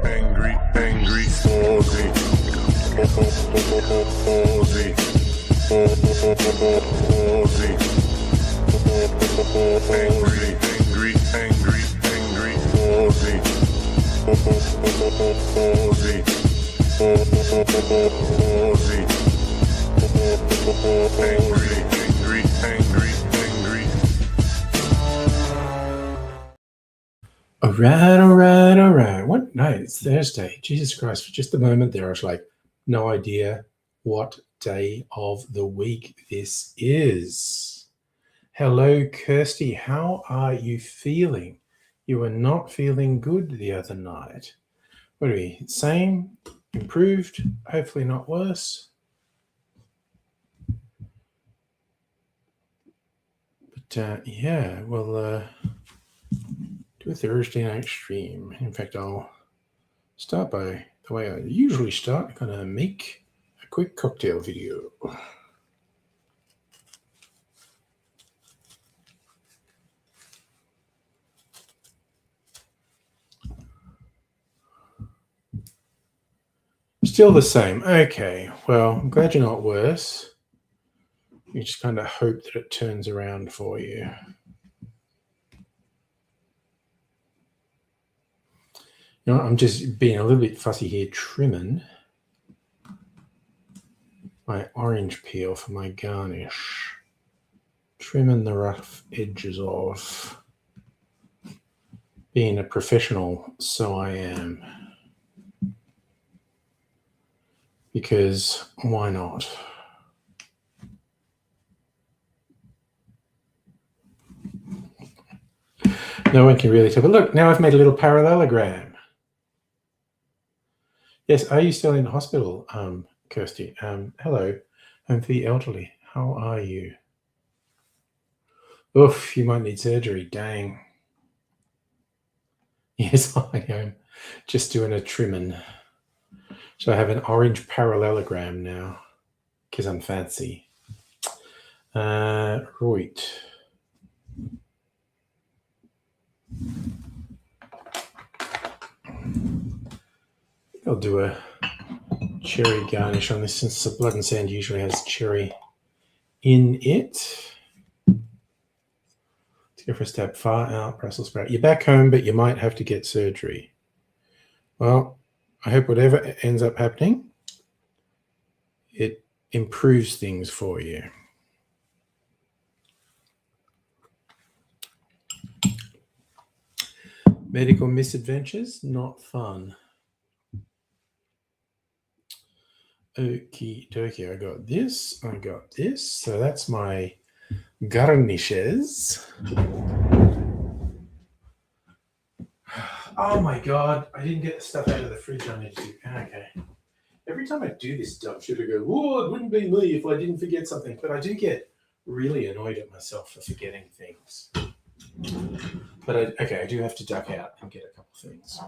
angry, Aussie, Aussie, Aussie, angry, Aussie, Aussie, Aussie, angry. All right. What? No, it's Thursday. Jesus Christ. For just a moment there, I was like, no idea what day of the week this is. Hello, Kirsty. How are you feeling? You were not feeling good the other night. What are we? Same? Improved? Hopefully not worse. But yeah, we'll do a Thursday night stream. In fact, I'll start by the way I usually start. I'm going to make a quick cocktail video. Still the same. Okay, well, I'm glad you're not worse. You just kind of hope that it turns around for you. You know, I'm just being a little bit fussy here, trimming my orange peel for my garnish. Trimming the rough edges off. Being a professional, so I am. Because why not? No one can really tell. But look, now I've made a little parallelogram. Yes, are you still in hospital, Kirsty? Hello, home for the elderly. How are you? Oof, you might need surgery. Dang. Yes, I am just doing a trimming. So I have an orange parallelogram now because I'm fancy. Right. I'll do a cherry garnish on this since the Blood and Sand usually has cherry in it. Let's go for a step. Far out, Brussels sprout. You're back home, but you might have to get surgery. Well, I hope whatever ends up happening, it improves things for you. Medical misadventures, not fun. Okie dokie, I got this. So that's my garnishes. Oh my God, I didn't get the stuff out of the fridge I need to do. Okay. Every time I do this stuff, should I go, oh, it wouldn't be me if I didn't forget something. But I do get really annoyed at myself for forgetting things. But I do have to duck out and get a couple things.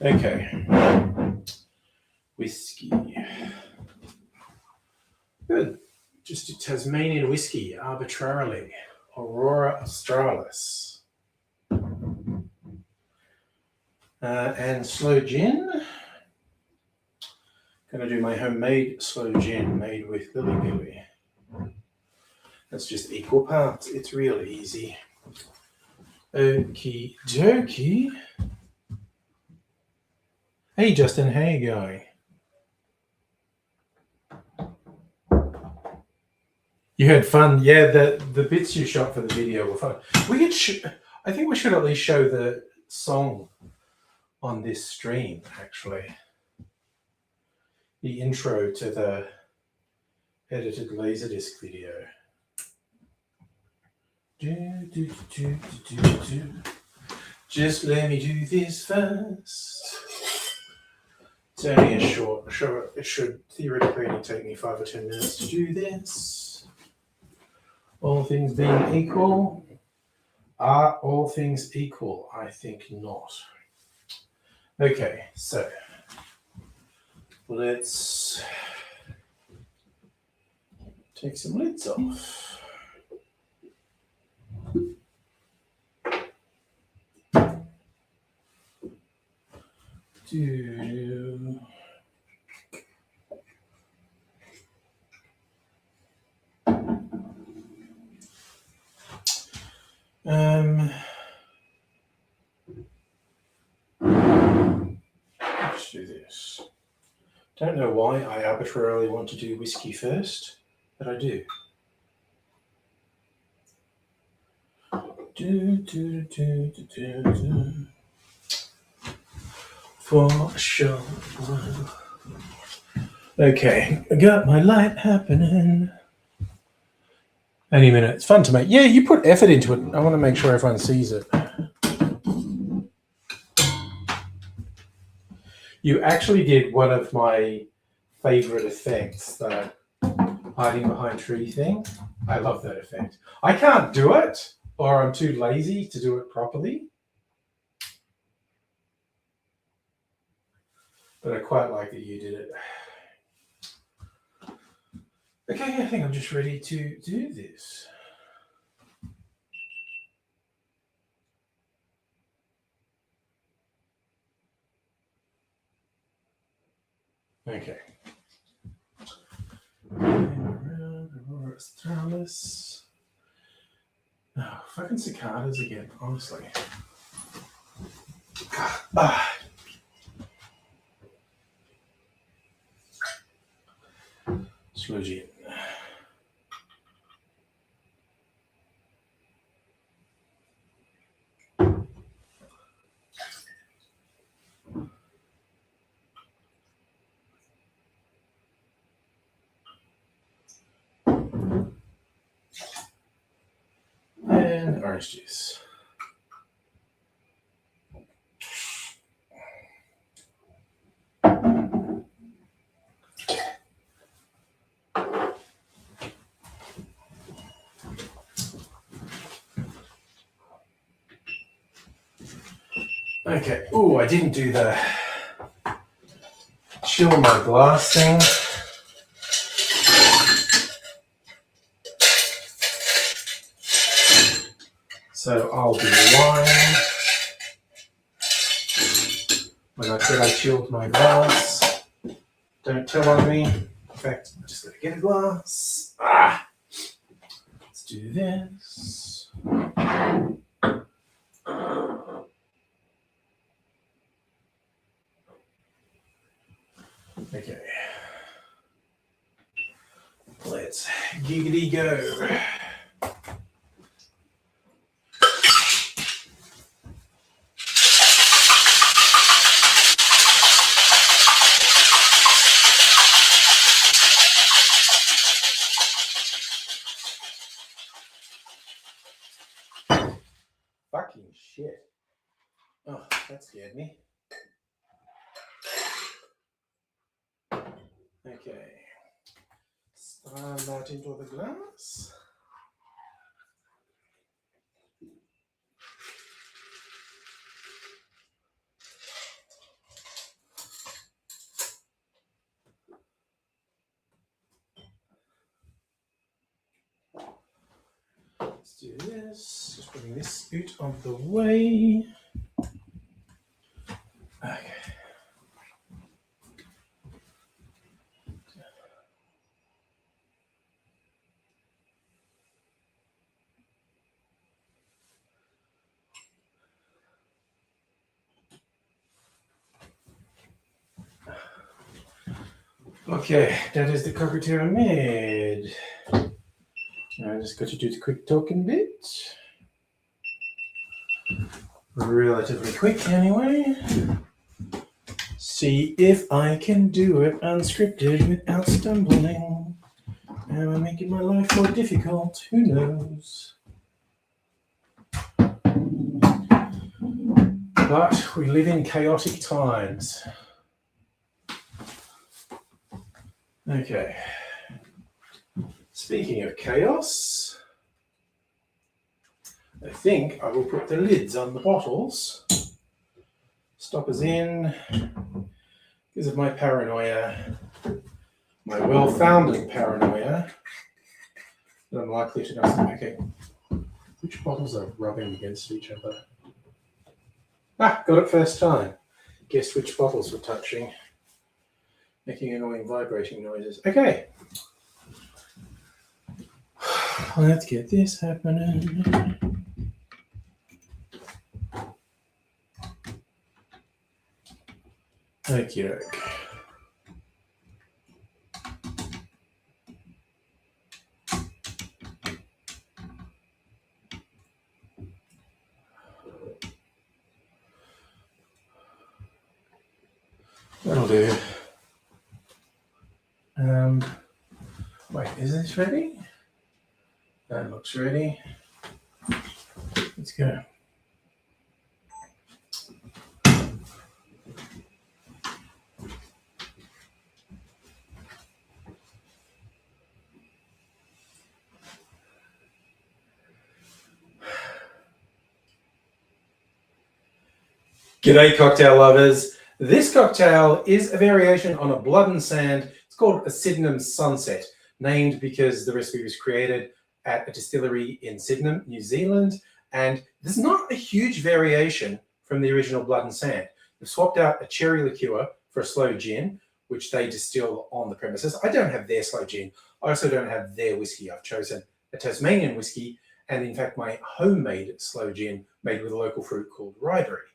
Okay. Whiskey. Good. Just a Tasmanian whiskey, arbitrarily. Aurora Australis. And slow gin. Going to do my homemade slow gin made with Lily Billy. That's just equal parts. It's real easy. Okie dokie. Hey Justin, how you going? You had fun, yeah. The bits you shot for the video were fun. We could, I think we should at least show the song on this stream. Actually, the intro to the edited Laserdisc video. Just let me do this first. It's only a short. It should theoretically only take me 5 or 10 minutes to do this. All things being equal. Are all things equal? I think not. Okay, so let's take some lids off. Let's do this. Don't know why I arbitrarily want to do whiskey first, but I do. For sure. Okay, I got my light happening. Any minute. It's fun to make. Yeah, you put effort into it. I want to make sure everyone sees it. You actually did one of my favorite effects, the hiding behind tree thing. I love that effect. I can't do it, or I'm too lazy to do it properly. But I quite like that you did it. Okay, I think I'm just ready to do this. Okay. Australis. Oh, fucking cicadas again, honestly. Slow G. And orange juice. Okay. Oh, I didn't do the chill my glass thing. So I'll do wine. When I said I chilled my glass, don't tell on me. In fact, I'm just going to get a glass. Let's do this. Okay. Let's giggity go. Fucking shit. Oh, that scared me. Okay. Stir that into the glass. Let's do this. Just putting this out of the way. Okay. Okay, that is the cocktail made. I just got to do the quick talking bit. Relatively quick, anyway. See if I can do it unscripted without stumbling. Am I making my life more difficult? Who knows? But we live in chaotic times. Okay. Speaking of chaos, I think I will put the lids on the bottles. Stoppers in. Because of my paranoia, my well-founded paranoia, that I'm likely to know. Okay. Which bottles are rubbing against each other? Ah, got it first time. Guess which bottles were touching, making annoying vibrating noises. Okay. Let's get this happening. Okay. That'll do. Wait, is this ready? That looks ready. Let's go. G'day, cocktail lovers. This cocktail is a variation on a blood and sand. It's called a Sydenham Sunset, named because the recipe was created at a distillery in Sydenham, New Zealand. And there's not a huge variation from the original blood and sand. They've swapped out a cherry liqueur for a sloe gin, which they distill on the premises. I don't have their sloe gin. I also don't have their whiskey. I've chosen a Tasmanian whiskey, and in fact, my homemade sloe gin made with a local fruit called riberry.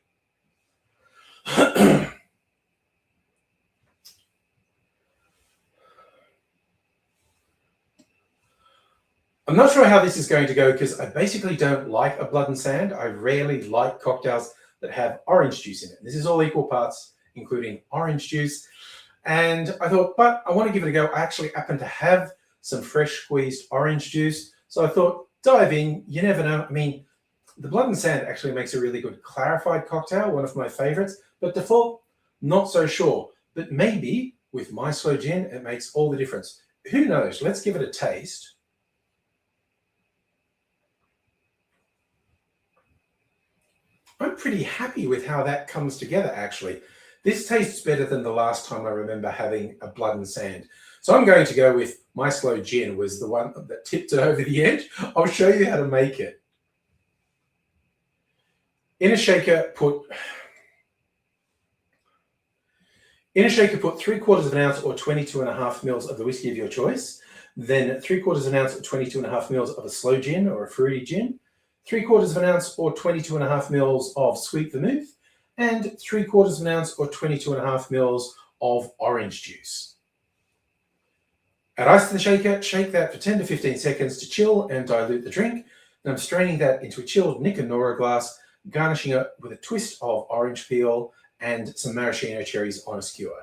I'm not sure how this is going to go because I basically don't like a blood and sand. I rarely like cocktails that have orange juice in it. This is all equal parts, including orange juice. And I thought, but I want to give it a go. I actually happen to have some fresh squeezed orange juice. So I thought, dive in. You never know. I mean, the blood and sand actually makes a really good clarified cocktail, one of my favorites. But default, not so sure. But maybe with my sloe gin, it makes all the difference. Who knows? Let's give it a taste. I'm pretty happy with how that comes together, actually. This tastes better than the last time I remember having a blood and sand. So I'm going to go with my sloe gin was the one that tipped it over the edge. I'll show you how to make it. In a shaker, put 3/4 of an ounce or 22.5 mils of the whiskey of your choice. Then 3/4 of an ounce or 22.5 mils of a sloe gin or a fruity gin. 3/4 of an ounce or 22.5 mils of sweet vermouth, and 3/4 of an ounce or 22.5 mils of orange juice. Add ice to the shaker, shake that for 10 to 15 seconds to chill and dilute the drink. And I'm straining that into a chilled Nick and Nora glass, garnishing it with a twist of orange peel and some maraschino cherries on a skewer.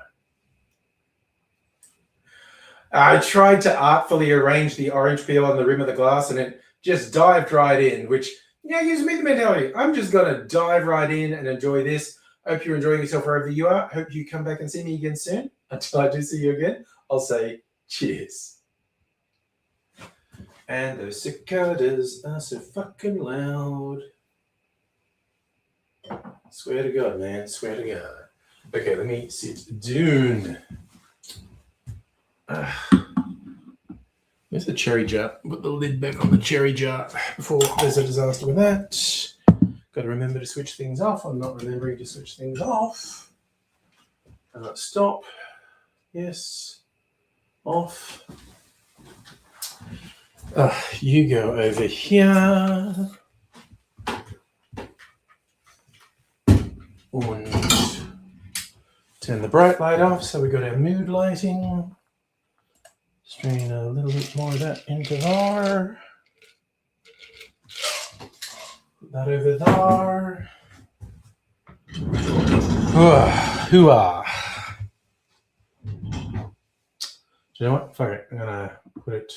I tried to artfully arrange the orange peel on the rim of the glass and it just dived right in, which gives me the mentality. I'm just going to dive right in and enjoy this. I hope you're enjoying yourself wherever you are. Hope you come back and see me again soon. Until I do see you again, I'll say cheers. And those cicadas are so fucking loud. Swear to God, man. Swear to God. Okay, let me sit down. Where's the cherry jar? Put the lid back on the cherry jar before there's a disaster with that. Got to remember to switch things off. I'm not remembering to switch things off. Stop. Yes. Off. You go over here. And turn the bright light off so we got our mood lighting. Strain a little bit more of that into there. Put that over there. Hooah. Do you know what? Fuck it. I'm gonna put it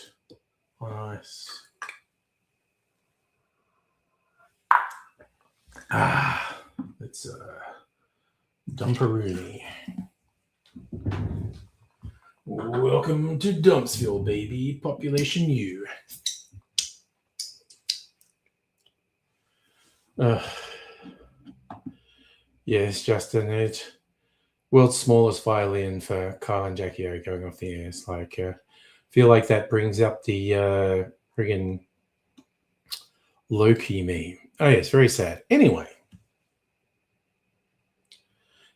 on ice. It's Dumperoony. Welcome to Dumpsville, baby. Population U. Yes, Justin. It world's smallest violin for Kyle and Jackie O going off the air. It's like feel like that brings up the friggin' Loki meme. Oh yes, very sad. Anyway,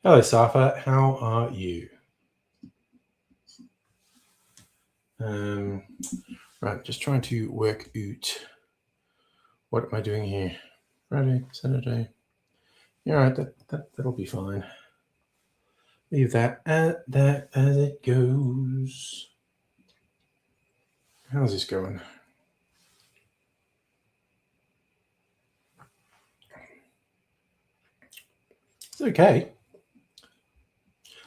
hello Safa. How are you? Right, just trying to work out what am I doing here. Friday, Saturday. Yeah, all right, that'll be fine. Leave that as it goes. How's this going? It's okay.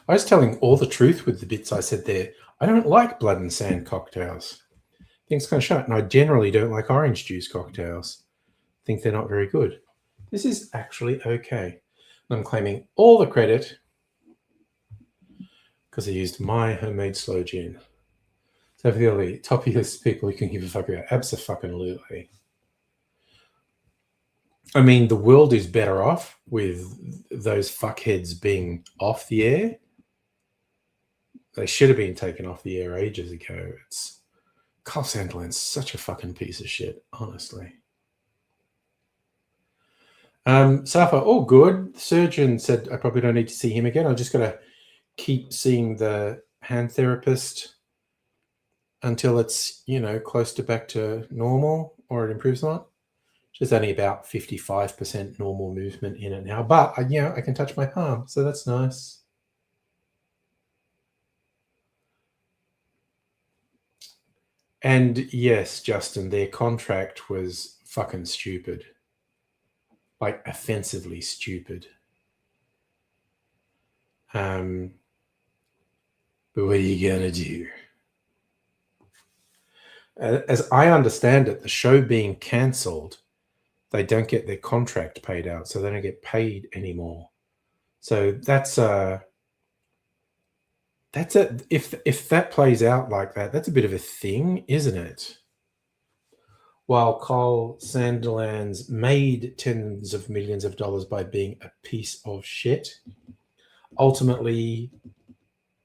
I was telling all the truth with the bits I said there. I don't like blood and sand cocktails. I think it's kind of shut, and I generally don't like orange juice cocktails. I think they're not very good. This is actually okay. I'm claiming all the credit because I used my homemade sloe gin. So for the only top of list people who can give a fuck about, abso-fucking-lutely. I mean, the world is better off with those fuckheads being off the air. They should have been taken off the air ages ago. It's Carl Sandiland's such a fucking piece of shit, honestly. Safa, all good. The surgeon said I probably don't need to see him again. I just got to keep seeing the hand therapist until it's, close to back to normal or it improves a lot. There's only about 55% normal movement in it now. But, I can touch my palm, so that's nice. And yes, Justin, their contract was fucking stupid. Like, offensively stupid. But what are you going to do? As I understand it, the show being cancelled, they don't get their contract paid out, so they don't get paid anymore. So that's if that plays out like that, that's a bit of a thing, isn't it? While Carl Sandilands made tens of millions of dollars by being a piece of shit, ultimately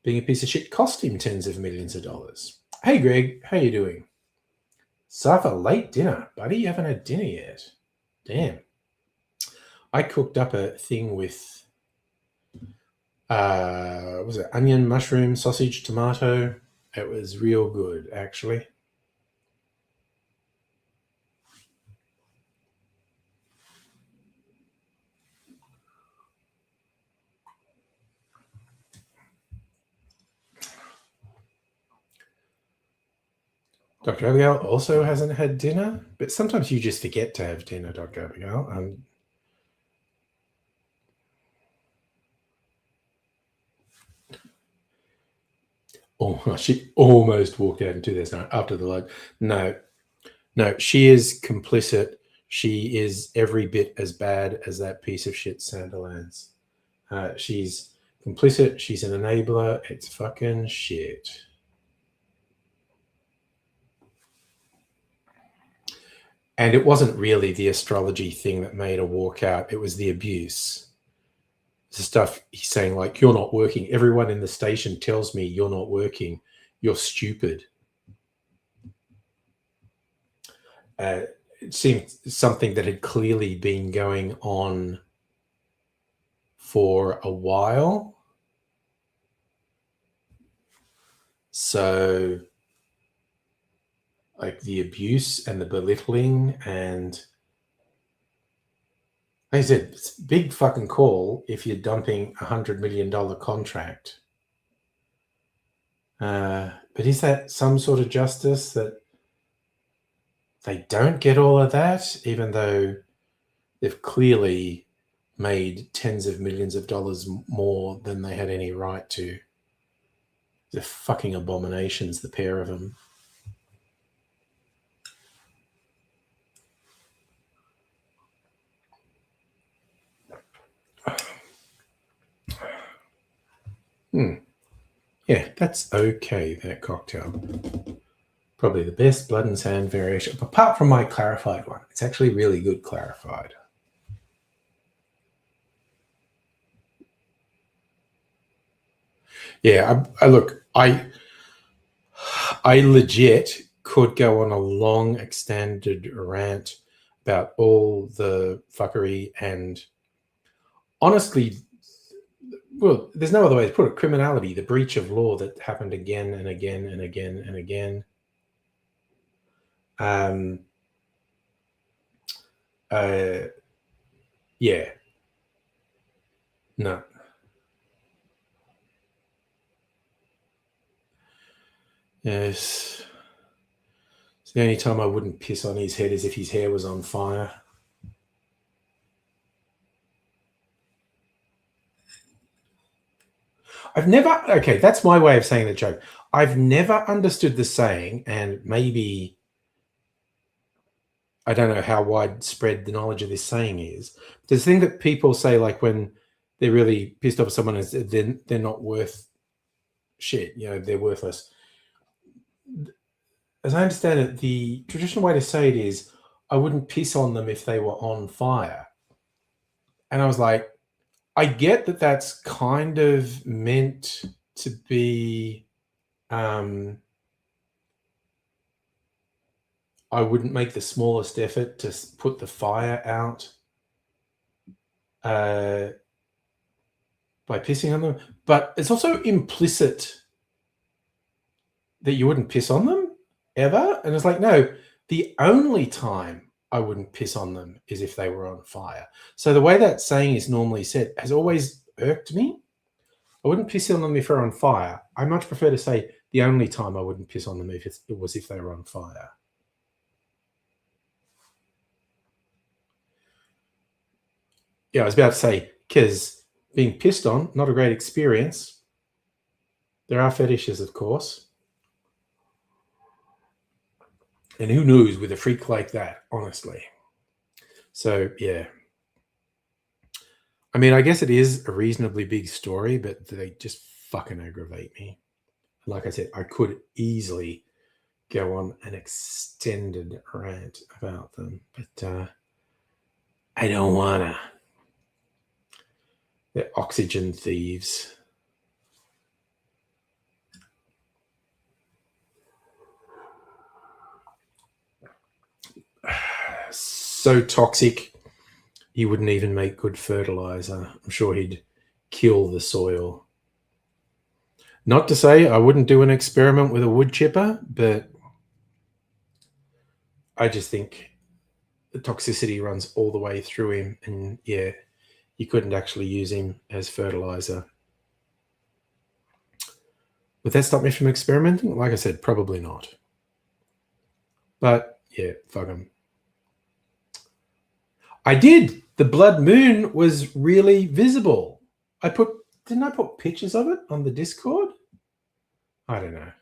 being a piece of shit cost him tens of millions of dollars. Hey Greg, how you doing? Safa, late dinner, buddy. You haven't had dinner yet. Damn. I cooked up a thing with was it onion, mushroom, sausage, tomato? It was real good, actually. Dr. Abigail also hasn't had dinner, but sometimes you just forget to have dinner, Dr. Abigail. Oh, she almost walked out in 2009 after the load. No, she is complicit. She is every bit as bad as that piece of shit Sandilands. She's complicit. She's an enabler. It's fucking shit. And it wasn't really the astrology thing that made her walk out. It was the abuse. The stuff he's saying, like, you're not working. Everyone in the station tells me you're not working. You're stupid. It seemed something that had clearly been going on for a while. So, like, the abuse and the belittling, and like I said, it's a big fucking call if you're dumping $100 million contract. But is that some sort of justice that they don't get all of that, even though they've clearly made tens of millions of dollars more than they had any right to. They're fucking abominations, the pair of them. Yeah, that's okay, that cocktail. Probably the best blood and sand variation, apart from my clarified one. It's actually really good clarified. Yeah, I look, I legit could go on a long extended rant about all the fuckery and honestly, well, there's no other way to put it. Criminality, the breach of law that happened again and again and again and again. Yeah. No. Yes. So the only time I wouldn't piss on his head is if his hair was on fire. I've never, okay, that's my way of saying the joke. I've never understood the saying, and maybe I don't know how widespread the knowledge of this saying is. There's a thing that people say, like when they're really pissed off at someone, is they're not worth shit, they're worthless. As I understand it, the traditional way to say it is, I wouldn't piss on them if they were on fire. And I was like, I get that that's kind of meant to be, I wouldn't make the smallest effort to put the fire out by pissing on them. But it's also implicit that you wouldn't piss on them ever. And it's like, no, the only time I wouldn't piss on them is if they were on fire. So the way that saying is normally said has always irked me. I wouldn't piss on them if they're on fire. I much prefer to say the only time I wouldn't piss on them it was if they were on fire. Yeah, I was about to say, because being pissed on, not a great experience. There are fetishes, of course. And who knows with a freak like that, honestly. So, yeah. I mean, I guess it is a reasonably big story, but they just fucking aggravate me. Like I said, I could easily go on an extended rant about them, but I don't wanna. They're oxygen thieves. So toxic, he wouldn't even make good fertilizer. I'm sure he'd kill the soil. Not to say I wouldn't do an experiment with a wood chipper, but I just think the toxicity runs all the way through him, and yeah, you couldn't actually use him as fertilizer. Would that stop me from experimenting? Like I said, probably not. But yeah, fuck him. I did. The blood moon was really visible. Didn't I put pictures of it on the Discord? I don't know.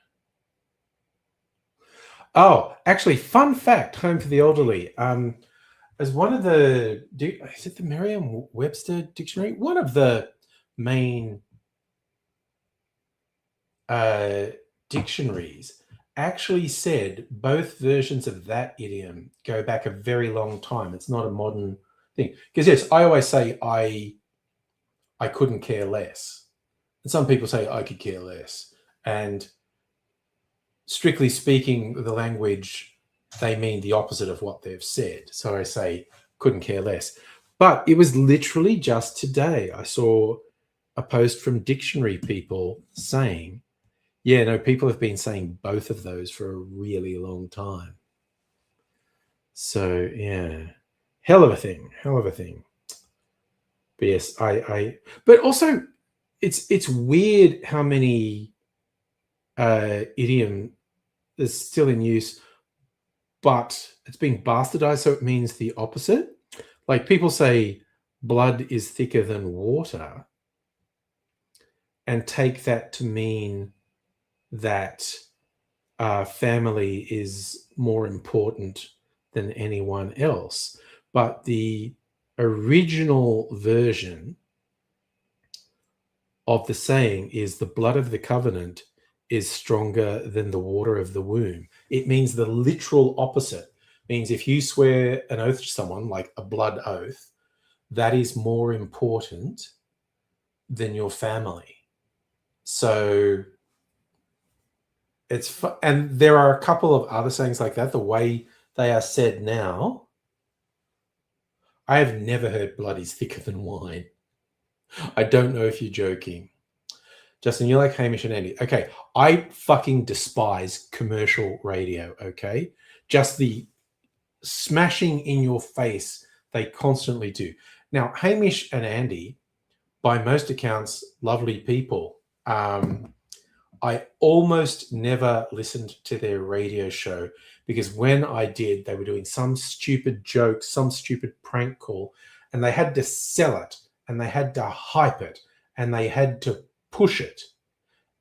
Oh, actually, fun fact, home for the elderly. As one of the, is it the Merriam-Webster dictionary? One of the main dictionaries actually said both versions of that idiom go back a very long time. It's not a modern thing. Because yes, I always say I couldn't care less. And some people say I could care less. And strictly speaking, the language, they mean the opposite of what they've said. So I say couldn't care less. But it was literally just today I saw a post from dictionary people saying, yeah, no, people have been saying both of those for a really long time. So yeah, hell of a thing. But yes, but also it's weird how many idiom is still in use, but it's being bastardized, so it means the opposite. Like people say blood is thicker than water and take that to mean that family is more important than anyone else. But the original version of the saying is the blood of the covenant is stronger than the water of the womb. It means the literal opposite. It means if you swear an oath to someone, like a blood oath, that is more important than your family. So it's and there are a couple of other sayings like that. The way they are said now, I have never heard blood is thicker than wine. I don't know if you're joking. Justin, you're like Hamish and Andy. Okay, I fucking despise commercial radio, okay? Just the smashing in your face they constantly do. Now, Hamish and Andy, by most accounts, lovely people. I almost never listened to their radio show because when I did, they were doing some stupid joke, some stupid prank call, and they had to sell it and they had to hype it and they had to push it.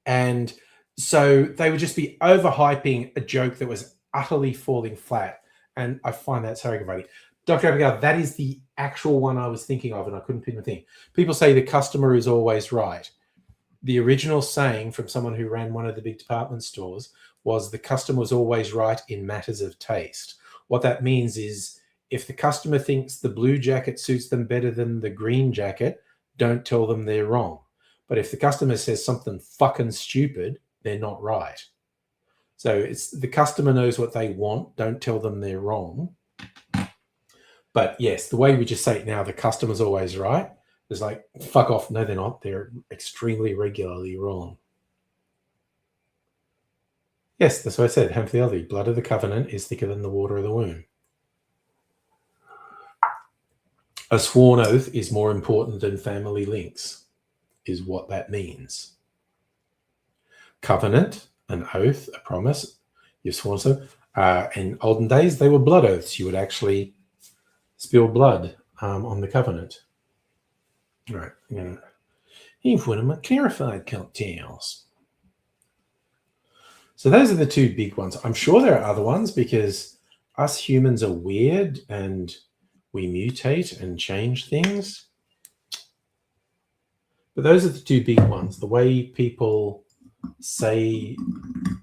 And so they would just be overhyping a joke that was utterly falling flat. And I find that so aggravating. Dr. Abigail, that is the actual one I was thinking of, and I couldn't pin the thing. People say the customer is always right. The original saying from someone who ran one of the big department stores was the customer was always right in matters of taste. What that means is if the customer thinks the blue jacket suits them better than the green jacket, don't tell them they're wrong. But if the customer says something fucking stupid, they're not right. So it's the customer knows what they want. Don't tell them they're wrong. But yes, the way we just say it now, the customer's always right. It's like, fuck off. No, they're not. They're extremely regularly wrong. Yes, that's what I said. Humphrey the blood of the covenant is thicker than the water of the womb. A sworn oath is more important than family links, is what that means. Covenant, an oath, a promise, you've sworn so. In olden days, they were blood oaths. You would actually spill blood on the covenant. All right, I'm going to have one of my clarified cocktails. So those are the two big ones. I'm sure there are other ones because us humans are weird and we mutate and change things. But those are the two big ones. The way people say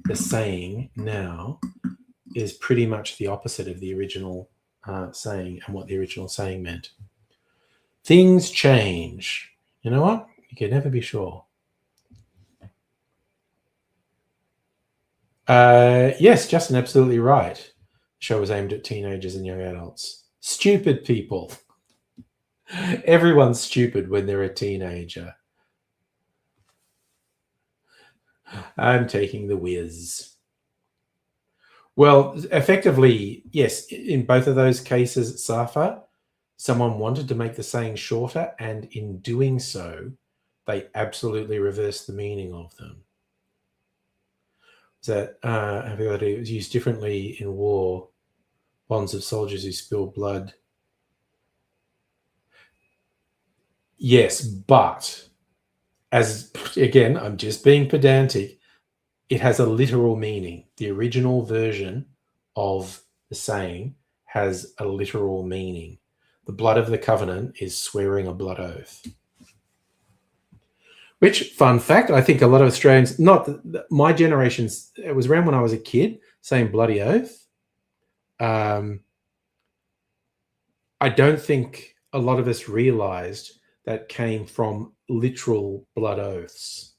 the saying now is pretty much the opposite of the original saying and what the original saying meant. Things change. You know what? You can never be sure. Yes, Justin, absolutely right. The show was aimed at teenagers and young adults. Stupid people. Everyone's stupid when they're a teenager. I'm taking the whiz. Well, effectively, yes, in both of those cases, Safa, someone wanted to make the saying shorter, and in doing so, they absolutely reversed the meaning of them. That it was used differently in war. Bonds of soldiers who spill blood. Yes, but as again, I'm just being pedantic. It has a literal meaning. The original version of the saying has a literal meaning. The blood of the covenant is swearing a blood oath. Which, fun fact, I think a lot of Australians, not my generation's, it was around when I was a kid, saying bloody oath. I don't think a lot of us realized that came from literal blood oaths.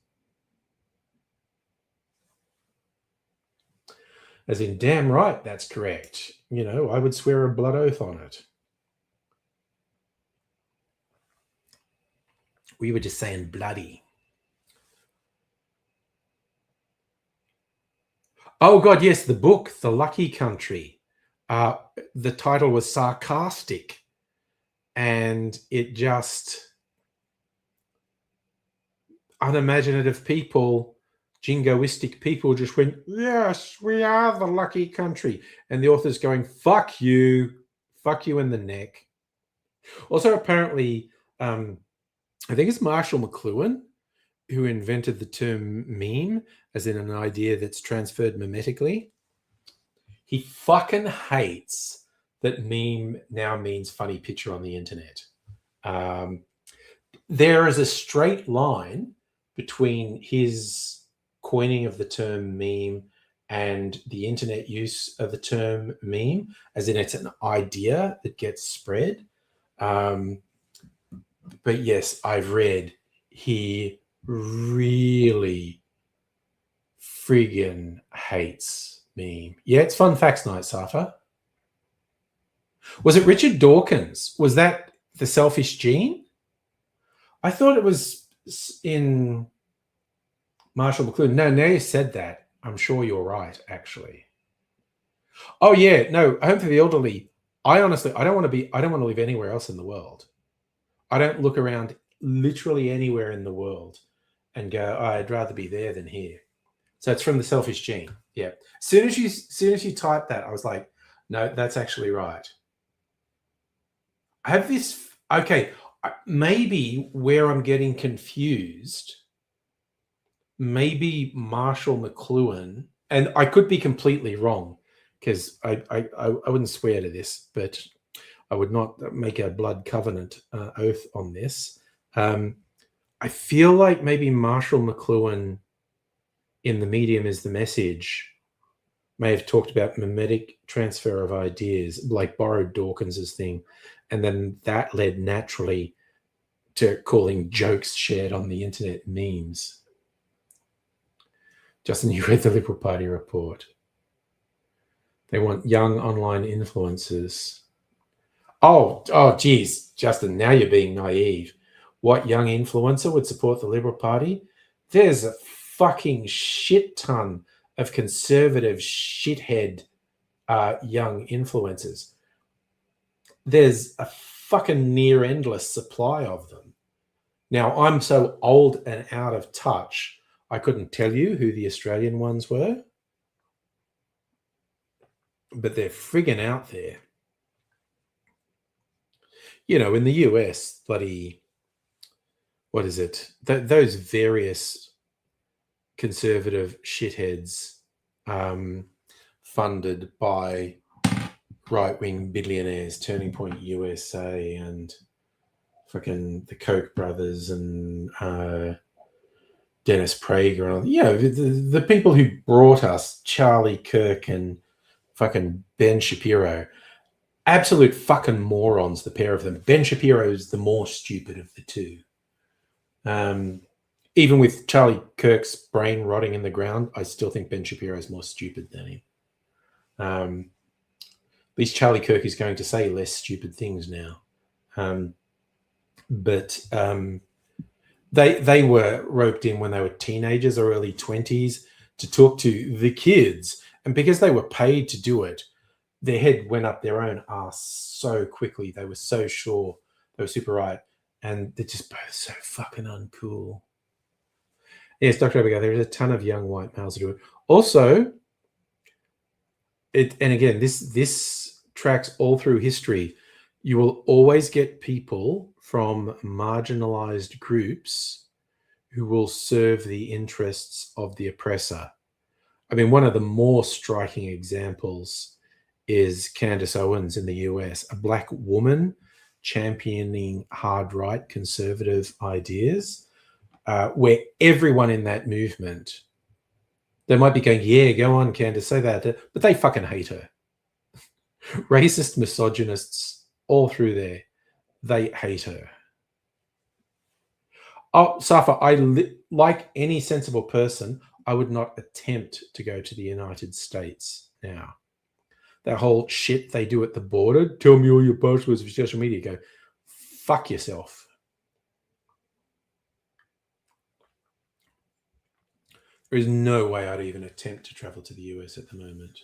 As in, damn right, that's correct. You know, I would swear a blood oath on it. We were just saying bloody. Oh, God, yes, the book, The Lucky Country. The title was sarcastic, and it just unimaginative people, jingoistic people just went, yes, we are the lucky country. And the author's going, fuck you in the neck. Also, apparently, I think it's Marshall McLuhan who invented the term meme, as in an idea that's transferred mimetically. He fucking hates that meme now means funny picture on the internet. Um, there is a straight line between his coining of the term meme and the internet use of the term meme, as in it's an idea that gets spread. But yes, I've read he really friggin' hates meme. Yeah, it's fun facts night, Safa. Was it Richard Dawkins? Was that the selfish gene? I thought it was in Marshall McLuhan. No, now you said that, I'm sure you're right, actually. Oh yeah, no, Home for the Elderly. I don't want to live anywhere else in the world. I don't look around literally anywhere in the world and go, oh, I'd rather be there than here. So it's from the selfish gene. Yeah. As soon as you type that, I was like, no, that's actually right. I have this. Okay, maybe where I'm getting confused, maybe Marshall McLuhan, and I could be completely wrong because I wouldn't swear to this, but I would not make a blood covenant oath on this. I feel like maybe Marshall McLuhan in The Medium is the Message may have talked about mimetic transfer of ideas, like borrowed Dawkins's thing, and then that led naturally to calling jokes shared on the internet memes. Justin, you read the Liberal Party report. They want young online influencers. Oh, geez, Justin, now you're being naive. What young influencer would support the Liberal Party? There's a fucking shit ton of conservative shithead young influencers. There's a fucking near endless supply of them. Now, I'm so old and out of touch, I couldn't tell you who the Australian ones were, but they're friggin' out there. You know, in the US, bloody, what is it? Those various conservative shitheads funded by right-wing billionaires, Turning Point USA and fucking the Koch brothers and Dennis Prager and all, you know, the people who brought us Charlie Kirk and fucking Ben Shapiro. Absolute fucking morons, the pair of them. Ben Shapiro is the more stupid of the two. Even with Charlie Kirk's brain rotting in the ground, I still think Ben Shapiro is more stupid than him. At least Charlie Kirk is going to say less stupid things now. But they were roped in when they were teenagers or early 20s to talk to the kids. And because they were paid to do it, their head went up their own ass so quickly. They were so sure. They were super right. And they're just both so fucking uncool. Yes, Dr. Abigail, there is a ton of young white males who do it. Also, and again, this tracks all through history. You will always get people from marginalized groups who will serve the interests of the oppressor. I mean, one of the more striking examples is Candace Owens in the US, a black woman championing hard right conservative ideas, where everyone in that movement, they might be going, yeah, go on, Candace, say that, but they fucking hate her. Racist misogynists all through there, they hate her. Oh, Safa, like any sensible person, I would not attempt to go to the United States now. That whole shit they do at the border, tell me all your passwords of social media, go, fuck yourself. There is no way I'd even attempt to travel to the US at the moment.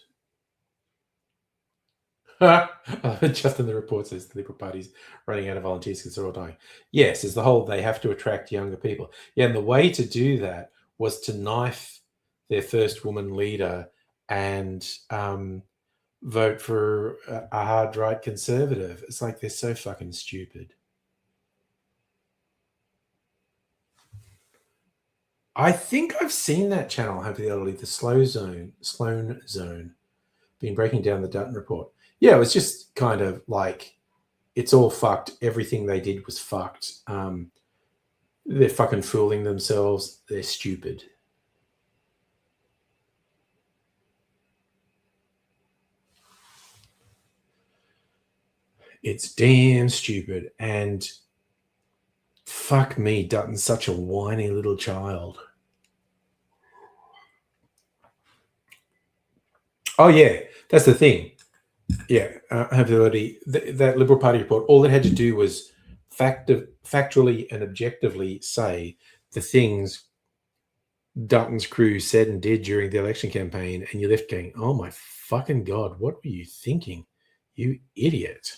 Justin, the report says the Liberal Party's running out of volunteers because they're all dying. Yes, is the whole they have to attract younger people. Yeah, and the way to do that was to knife their first woman leader and vote for a hard right conservative. It's like they're so fucking stupid. I think I've seen that channel, hopefully, the Sloan Zone, been breaking down the Dutton report. Yeah, it was just kind of like, it's all fucked. Everything they did was fucked. They're fucking fooling themselves. They're stupid. It's damn stupid. And fuck me, Dutton's such a whiny little child. Oh, yeah, that's the thing. Yeah, hopefully that Liberal Party report, all it had to do was factually and objectively say the things Dutton's crew said and did during the election campaign, and you're left going, oh my fucking God, what were you thinking, you idiot?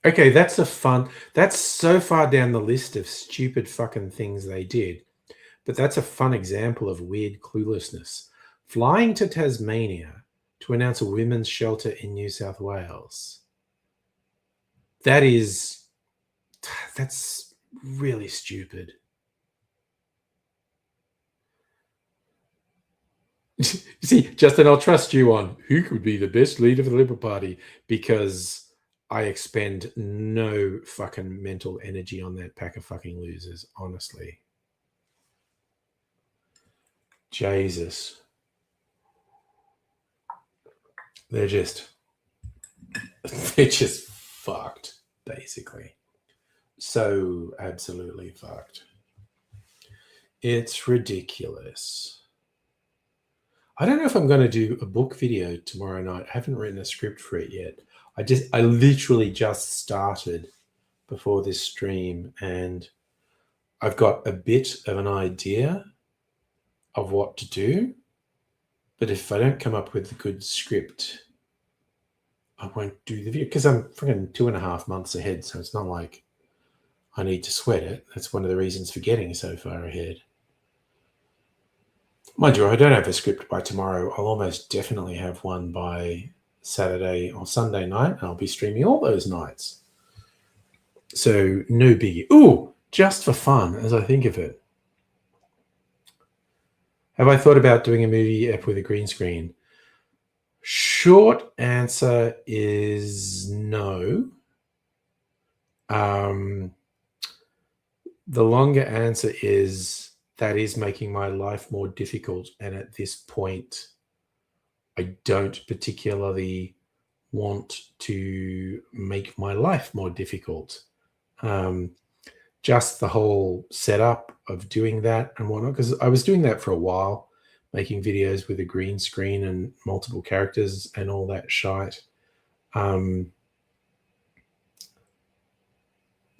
Okay, that's so far down the list of stupid fucking things they did. But that's a fun example of weird cluelessness. Flying to Tasmania to announce a women's shelter in New South Wales. That's really stupid. See, Justin, I'll trust you on who could be the best leader for the Liberal Party, because I expend no fucking mental energy on that pack of fucking losers, honestly. Jesus. They're just fucked, basically. So absolutely fucked. It's ridiculous. I don't know if I'm going to do a book video tomorrow night. I haven't written a script for it yet. I literally just started before this stream, and I've got a bit of an idea of what to do. But if I don't come up with a good script, I won't do the video, because I'm freaking 2.5 months ahead. So it's not like I need to sweat it. That's one of the reasons for getting so far ahead. Mind you, if I don't have a script by tomorrow, I'll almost definitely have one by Saturday or Sunday night, and I'll be streaming all those nights. So no biggie. Ooh, just for fun, as I think of it. Have I thought about doing a movie app with a green screen? Short answer is no. The longer answer is that is making my life more difficult. And at this point, I don't particularly want to make my life more difficult. Just the whole setup of doing that and whatnot, because I was doing that for a while, making videos with a green screen and multiple characters and all that shite.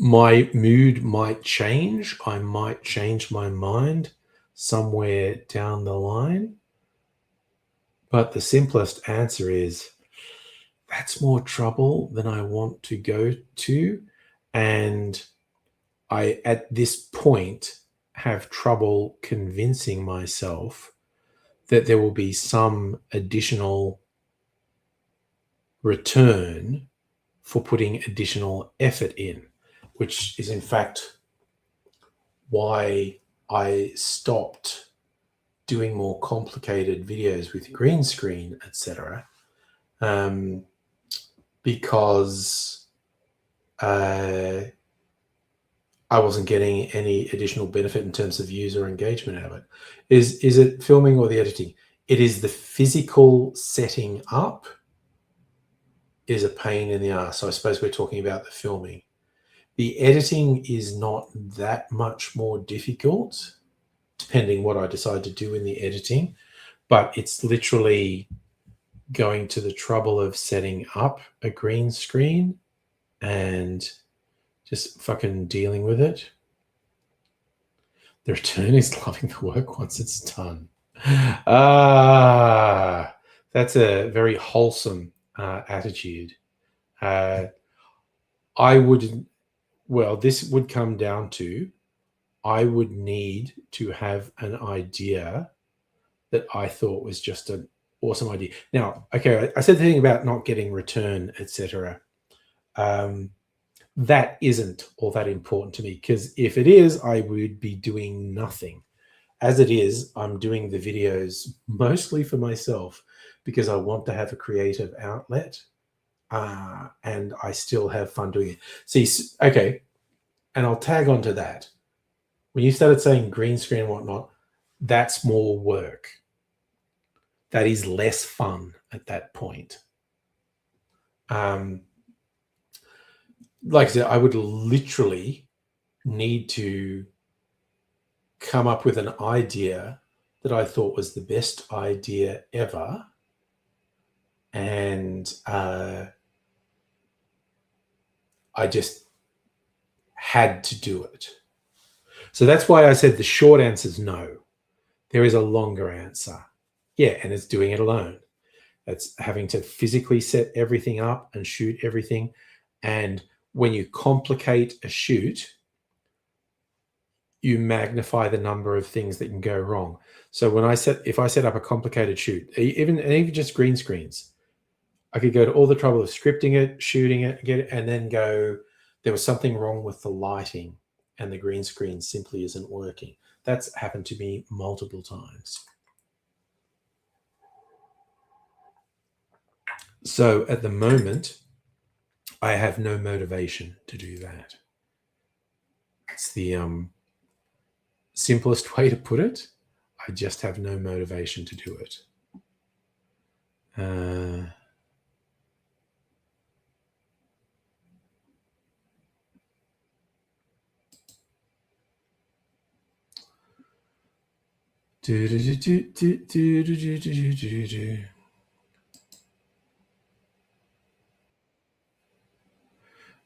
My mood might change. I might change my mind somewhere down the line. But the simplest answer is that's more trouble than I want to go to. And I, at this point, have trouble convincing myself that there will be some additional return for putting additional effort in, which is in fact why I stopped doing more complicated videos with green screen, etc. Because I wasn't getting any additional benefit in terms of user engagement out of it. Is it filming or the editing? It is the physical setting up is a pain in the ass. So I suppose we're talking about the filming. The editing is not that much more difficult, depending what I decide to do in the editing, but it's literally going to the trouble of setting up a green screen and just fucking dealing with it. The return is loving the work once it's done. That's a very wholesome attitude. This would come down to I would need to have an idea that I thought was just an awesome idea. Now, okay, I said the thing about not getting return, etc. That isn't all that important to me, because if it is, I would be doing nothing. As it is, I'm doing the videos mostly for myself because I want to have a creative outlet, and I still have fun doing it. See, okay, and I'll tag on to that. When you started saying green screen and whatnot, that's more work. That is less fun at that point. Like I said, I would literally need to come up with an idea that I thought was the best idea ever. And I just had to do it. So that's why I said the short answer is no. There is a longer answer. Yeah, and it's doing it alone. It's having to physically set everything up and shoot everything. And when you complicate a shoot, you magnify the number of things that can go wrong. So if I set up a complicated shoot, even just green screens, I could go to all the trouble of scripting it, shooting it, and then go, there was something wrong with the lighting and the green screen simply isn't working. That's happened to me multiple times. So at the moment, I have no motivation to do that. It's the simplest way to put it. I just have no motivation to do it.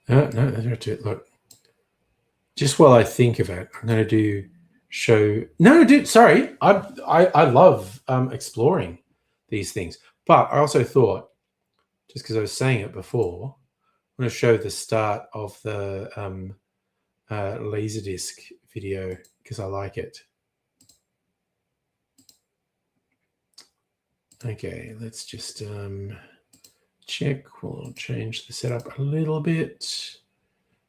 No, that's it. Look, just while I think of it, I'm going to do show. No, dude, sorry. I love exploring these things, but I also thought, just because I was saying it before, I'm going to show the start of the Laserdisc video because I like it. Okay, let's just check. We'll change the setup a little bit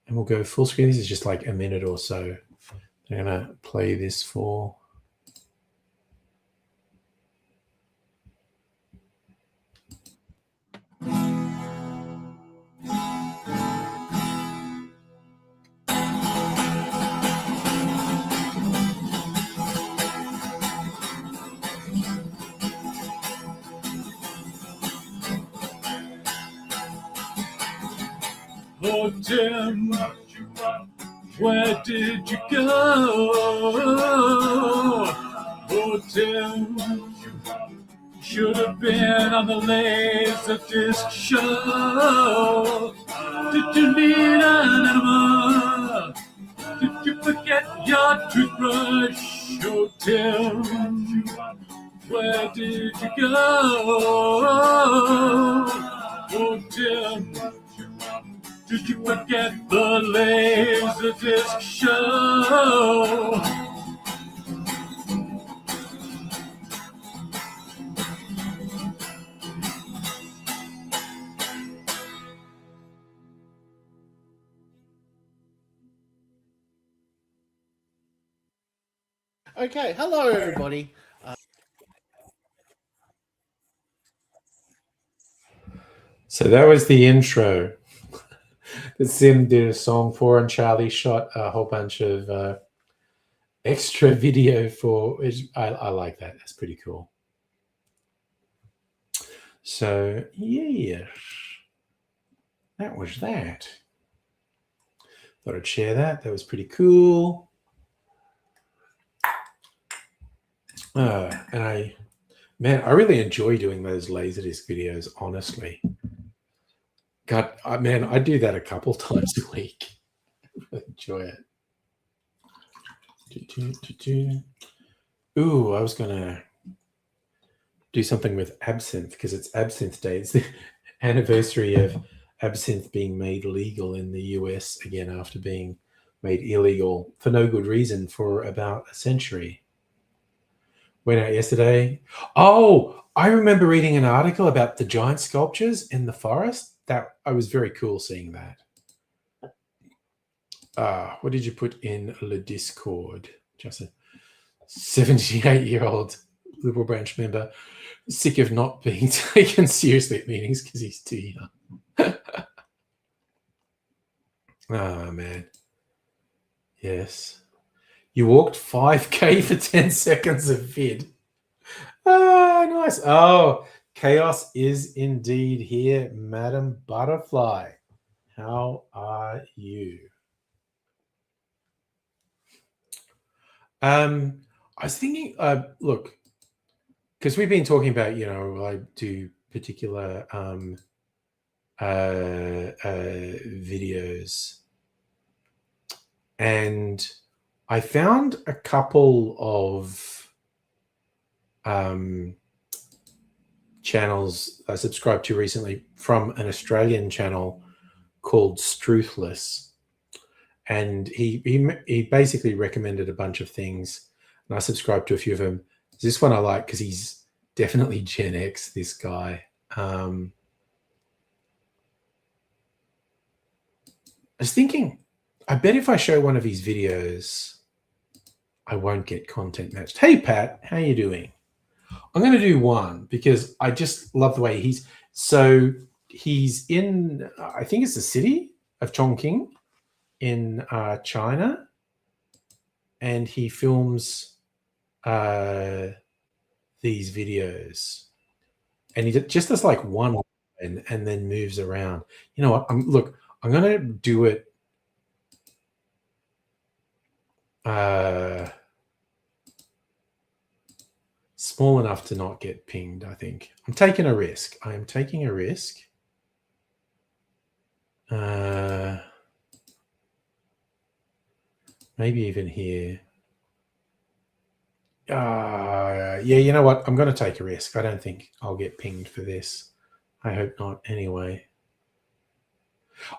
and we'll go full screen. This is just like a minute or so. I'm going to play this for. Oh, Tim, where did you go? Oh, Tim, should have been on the Laserdisc show. Did you need an enema? Did you forget your toothbrush? Oh, Tim, where did you go? Oh, Tim, did you forget the Laserdisc show? Okay, hello everybody. So that was the intro that Sim did a song for, and Charlie shot a whole bunch of extra video for. I like that. That's pretty cool. So yeah, that was that. Thought I'd share that. That was pretty cool. And I really enjoy doing those Laserdisc videos, honestly. God, man, I do that a couple times a week. I really enjoy it. Ooh, I was going to do something with Absinthe because it's Absinthe Day. It's the anniversary of Absinthe being made legal in the US again after being made illegal for no good reason for about a century. Went out yesterday. Oh, I remember reading an article about the giant sculptures in the forest. That I was very cool seeing that. What did you put in the Discord? Just a 78-year-old Liberal branch member, sick of not being taken seriously at meetings because he's too young. Oh, man. Yes. You walked 5K for 10 seconds of vid. Ah, nice. Oh, chaos is indeed here, Madam Butterfly. How are you? I was thinking, look, because we've been talking about, I do particular videos, and I found a couple of channels I subscribed to recently from an Australian channel called Struthless. And he basically recommended a bunch of things, and I subscribed to a few of them. This one I like because he's definitely Gen X, this guy. I was thinking, I bet if I show one of his videos, I won't get content matched. Hey, Pat, how you doing? I'm going to do one because I just love the way he's in, I think it's the city of Chongqing in China, and he films these videos, and he just does like one and then moves around. You know what? I'm going to do it small enough to not get pinged. I think I'm taking a risk. I am taking a risk. Maybe even here. Yeah, you know what? I'm going to take a risk. I don't think I'll get pinged for this. I hope not anyway.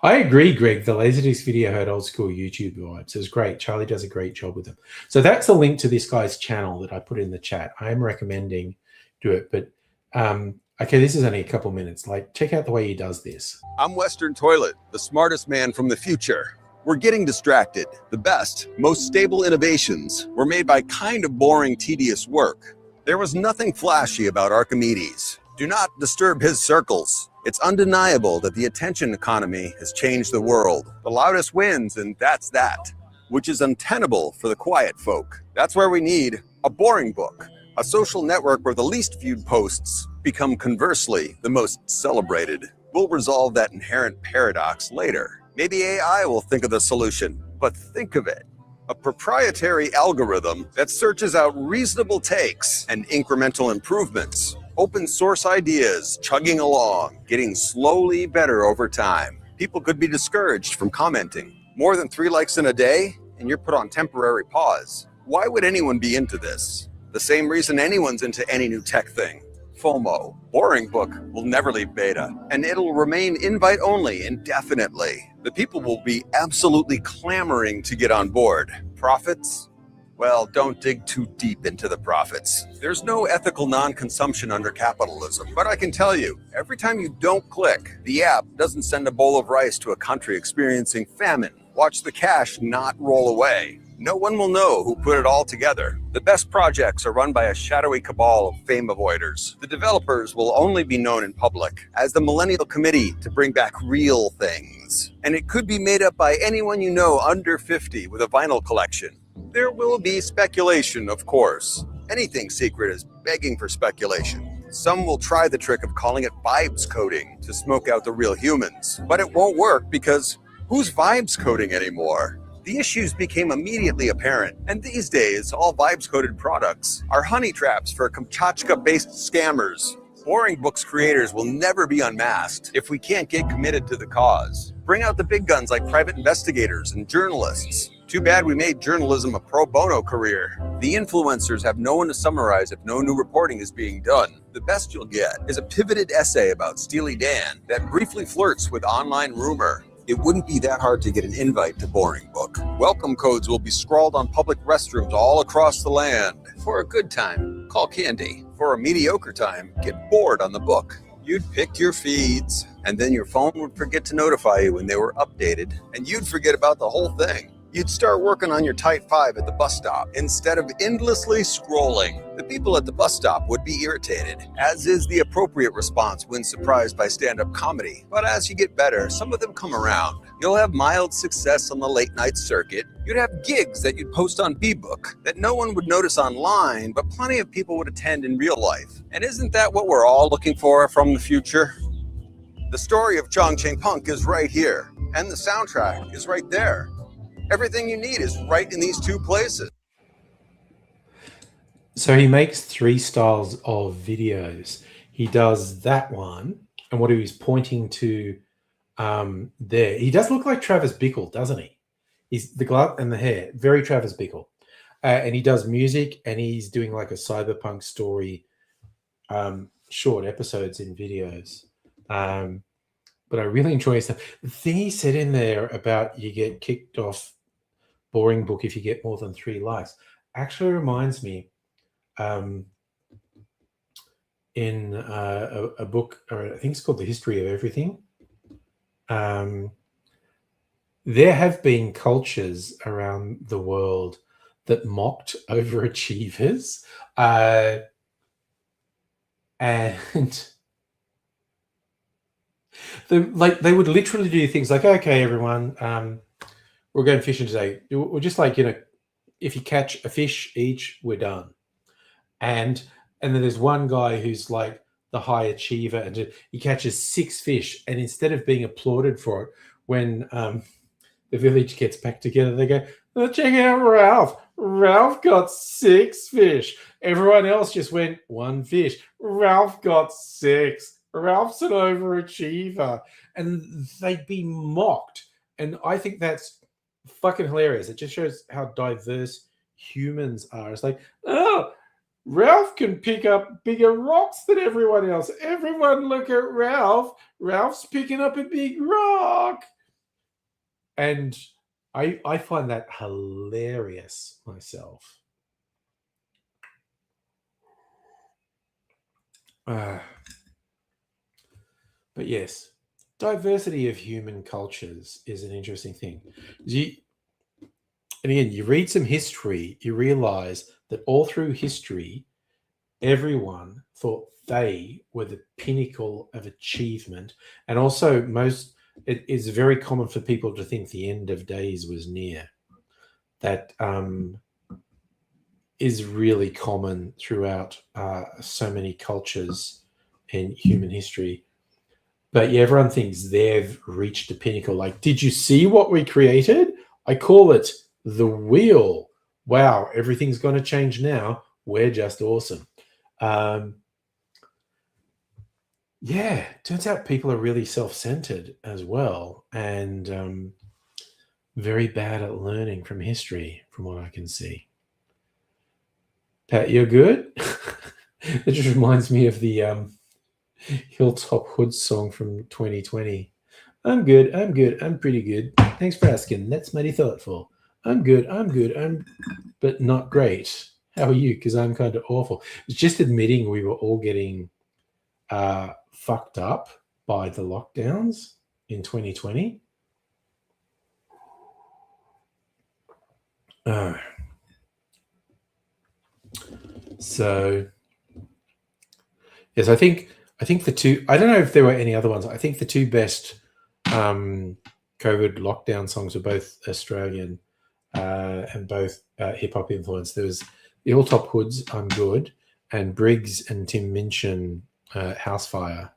I agree, Greg. The Laserdisc video had old school YouTube vibes. It was great. Charlie does a great job with them. So that's a link to this guy's channel that I put in the chat. I am recommending do it. But, okay, this is only a couple minutes. Like, check out the way he does this. I'm Western Toilet, the smartest man from the future. We're getting distracted. The best, most stable innovations were made by kind of boring, tedious work. There was nothing flashy about Archimedes. Do not disturb his circles. It's undeniable that the attention economy has changed the world. The loudest wins, and that's that, which is untenable for the quiet folk. That's where we need a boring book, a social network where the least viewed posts become conversely the most celebrated. We'll resolve that inherent paradox later. Maybe AI will think of the solution, but think of it. A proprietary algorithm that searches out reasonable takes and incremental improvements. Open source ideas chugging along, getting slowly better over time. People could be discouraged from commenting. More than 3 likes in a day, and you're put on temporary pause. Why would anyone be into this? The same reason anyone's into any new tech thing. FOMO. Boring book will never leave beta, and it'll remain invite only indefinitely. The people will be absolutely clamoring to get on board. Profits? Well, don't dig too deep into the profits. There's no ethical non-consumption under capitalism, but I can tell you, every time you don't click, the app doesn't send a bowl of rice to a country experiencing famine. Watch the cash not roll away. No one will know who put it all together. The best projects are run by a shadowy cabal of fame avoiders. The developers will only be known in public as the Millennial Committee to bring back real things. And it could be made up by anyone you know under 50 with a vinyl collection. There will be speculation, of course. Anything secret is begging for speculation. Some will try the trick of calling it vibes coding to smoke out the real humans. But it won't work because who's vibes coding anymore? The issues became immediately apparent, and these days, all vibes-coded products are honey traps for Kamchatka-based scammers. Boring Books creators will never be unmasked if we can't get committed to the cause. Bring out the big guns like private investigators and journalists. Too bad we made journalism a pro bono career. The influencers have no one to summarize if no new reporting is being done. The best you'll get is a pivoted essay about Steely Dan that briefly flirts with online rumor. It wouldn't be that hard to get an invite to Boring Book. Welcome codes will be scrawled on public restrooms all across the land. For a good time, call Candy. For a mediocre time, get bored on the book. You'd pick your feeds, and then your phone would forget to notify you when they were updated, and you'd forget about the whole thing. You'd start working on your Type 5 at the bus stop instead of endlessly scrolling. The people at the bus stop would be irritated, as is the appropriate response when surprised by stand-up comedy. But as you get better, some of them come around. You'll have mild success on the late-night circuit. You'd have gigs that you'd post on B-Book that no one would notice online, but plenty of people would attend in real life. And isn't that what we're all looking for from the future? The story of Chong Cheng Punk is right here, and the soundtrack is right there. Everything you need is right in these two places. So he makes 3 styles of videos. He does that one, and what he was pointing to there. He does look like Travis Bickle, doesn't he? He's the glove and the hair, very Travis Bickle. And he does music, and he's doing like a cyberpunk story, short episodes in videos. But I really enjoy his stuff. The thing he said in there about you get kicked off Boring Book if you get more than 3 likes actually reminds me in a book, or I think it's called The History of Everything. There have been cultures around the world that mocked overachievers, and they would literally do things like, okay, everyone, we're going fishing today. We're just like, if you catch a fish each, we're done. And then there's one guy who's like the high achiever, and he catches 6 fish. And instead of being applauded for it, when the village gets back together, they go, oh, check out Ralph. Ralph got 6 fish. Everyone else just went 1 fish. Ralph got 6. Ralph's an overachiever. And they'd be mocked. And I think that's fucking hilarious. It just shows how diverse humans are. It's like, oh, Ralph can pick up bigger rocks than everyone else. Everyone look at Ralph. Ralph's picking up a big rock. And I find that hilarious myself. But yes, diversity of human cultures is an interesting thing. And again, you read some history, you realize that all through history, everyone thought they were the pinnacle of achievement. And also it is very common for people to think the end of days was near. That is really common throughout so many cultures in human history. But yeah, everyone thinks they've reached a pinnacle. Like, did you see what we created? I call it the wheel. Wow, everything's going to change now. We're just awesome. Yeah, turns out people are really self-centered as well, and very bad at learning from history, from what I can see. Pat, you're good? It just reminds me of the Hilltop Hoods song from 2020. I'm good, I'm pretty good. Thanks for asking. That's mighty thoughtful. I'm good, but not great. How are you? Because I'm kind of awful. It's just admitting we were all getting fucked up by the lockdowns in 2020. So yes, I think the two, I don't know if there were any other ones. I think the 2 best COVID lockdown songs were both Australian and both hip-hop influenced. There was the Hilltop Hoods, I'm Good, and Briggs and Tim Minchin, Housefire.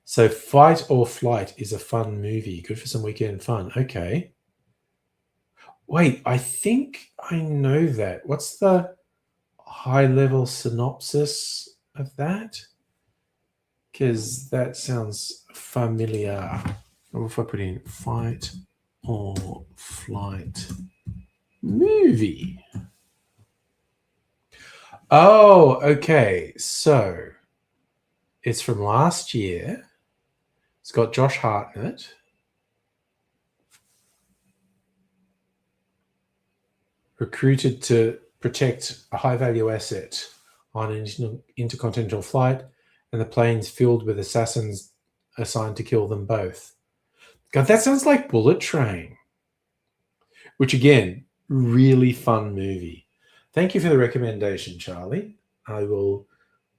So Fight or Flight is a fun movie. Good for some weekend fun. Okay. Wait, I think I know that. What's the high-level synopsis of that? Because that sounds familiar. What if I put in Fight or Flight movie? Oh, okay. So it's from last year. It's got Josh Hart in it. Recruited to protect a high-value asset on an intercontinental flight, and the plane's filled with assassins assigned to kill them both. God, that sounds like Bullet Train. Which, again, really fun movie. Thank you for the recommendation, Charlie. I will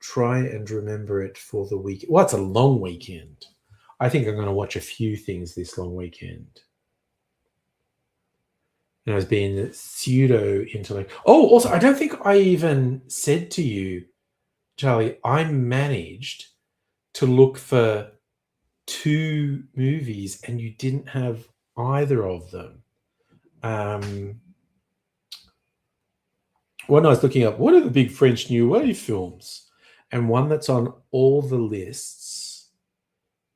try and remember it for the week. Well, it's a long weekend. I think I'm going to watch a few things this long weekend. And I was being pseudo-intellect. Oh, also, I don't think I even said to you, Charlie, I managed to look for 2 movies and you didn't have either of them. When I was looking up, what are the big French New Wave films? And one that's on all the lists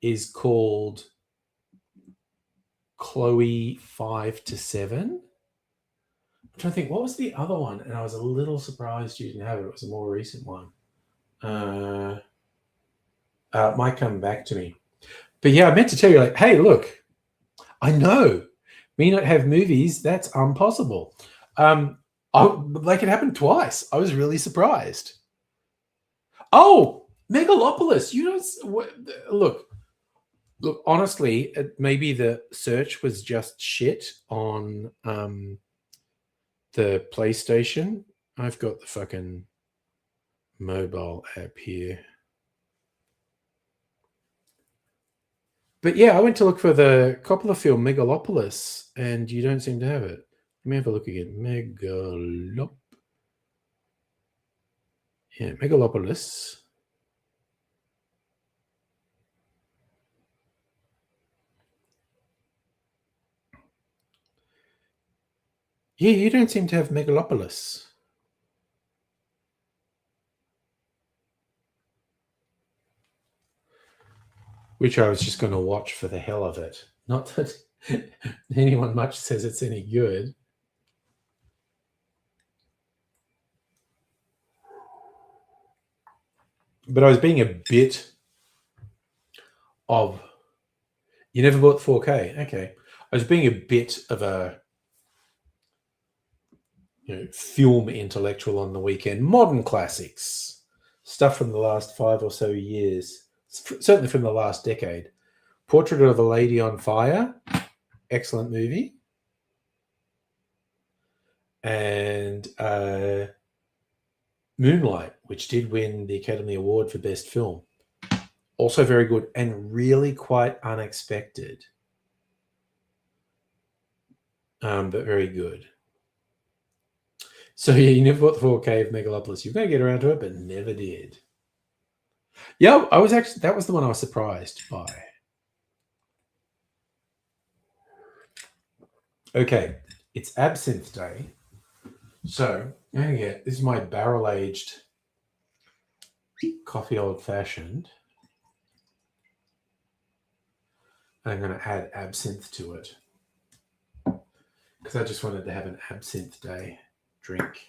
is called Chloe 5 to 7. I'm trying to think, what was the other one? And I was a little surprised you didn't have it. It was a more recent one. It might come back to me. But yeah, I meant to tell you, like, hey, look, I know me not have movies, that's impossible. Like it happened twice. I was really surprised. Oh, Megalopolis. You know, look, honestly, maybe the search was just shit on the PlayStation. I've got the fucking mobile app here. But yeah, I went to look for the Coppola film Megalopolis, and you don't seem to have it. Let me have a look again. Megalopolis. Yeah, you don't seem to have Megalopolis. Which I was just going to watch for the hell of it. Not that anyone much says it's any good. But I was being a bit of... You never bought 4K? Okay. I was being a bit of a film intellectual on the weekend. Modern classics. Stuff from the last 5 or so years. Certainly from the last decade. Portrait of a Lady on Fire. Excellent movie. And Moonlight, which did win the Academy Award for Best Film. Also very good and really quite unexpected. But very good. So yeah, you never bought the 4K of Megalopolis. You're going to get around to it, but never did. Yeah, that was the one I was surprised by. Okay, it's Absinthe Day. So, this is my barrel-aged coffee old-fashioned. And I'm going to add absinthe to it. Because I just wanted to have an Absinthe Day drink.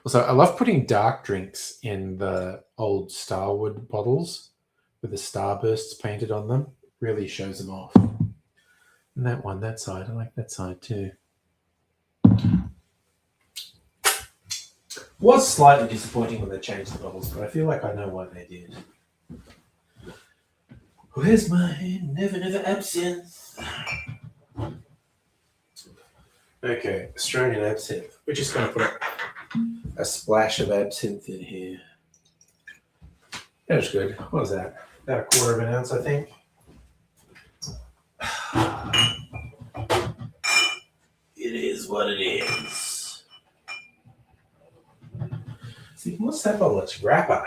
Also, I love putting dark drinks in the old Starwood bottles with the starbursts painted on them. Really shows them off. And that side, I like that side too. Was slightly disappointing when they changed the bottles, but I feel like I know why they did. Where's my never absinthe? Okay, Australian absinthe. We're just going to put a splash of absinthe in here. That was good. What was that? About a quarter of an ounce, I think. It is what it is. See, what's that bottle? It's Grappa.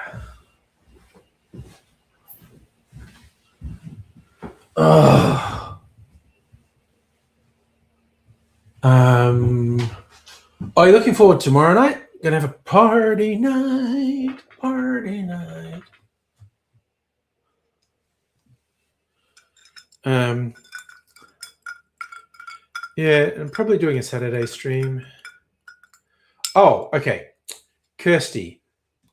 Are you looking forward to tomorrow night? Gonna have a party night. Yeah, I'm probably doing a Saturday stream. Oh, okay. Kirsty,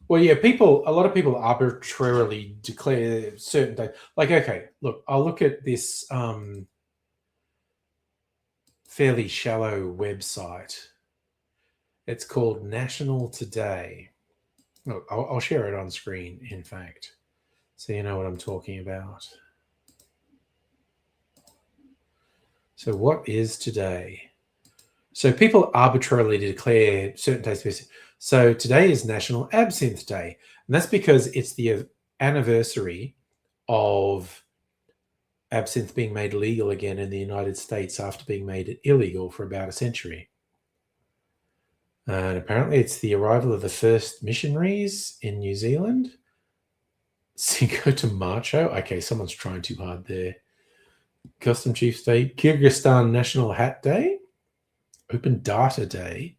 Well, yeah, a lot of people arbitrarily declare certain days. Like, okay, look, I'll look at this fairly shallow website. It's called National Today. Look, I'll share it on screen, in fact, so you know what I'm talking about. So what is today? So people arbitrarily declare certain days. So today is National Absinthe Day. And that's because it's the anniversary of absinthe being made legal again in the United States after being made illegal for about a century. And apparently it's the arrival of the first missionaries in New Zealand. Cinco de Mayo. Okay, someone's trying too hard there. Custom Chiefs Day. Kyrgyzstan National Hat Day. Open Data Day,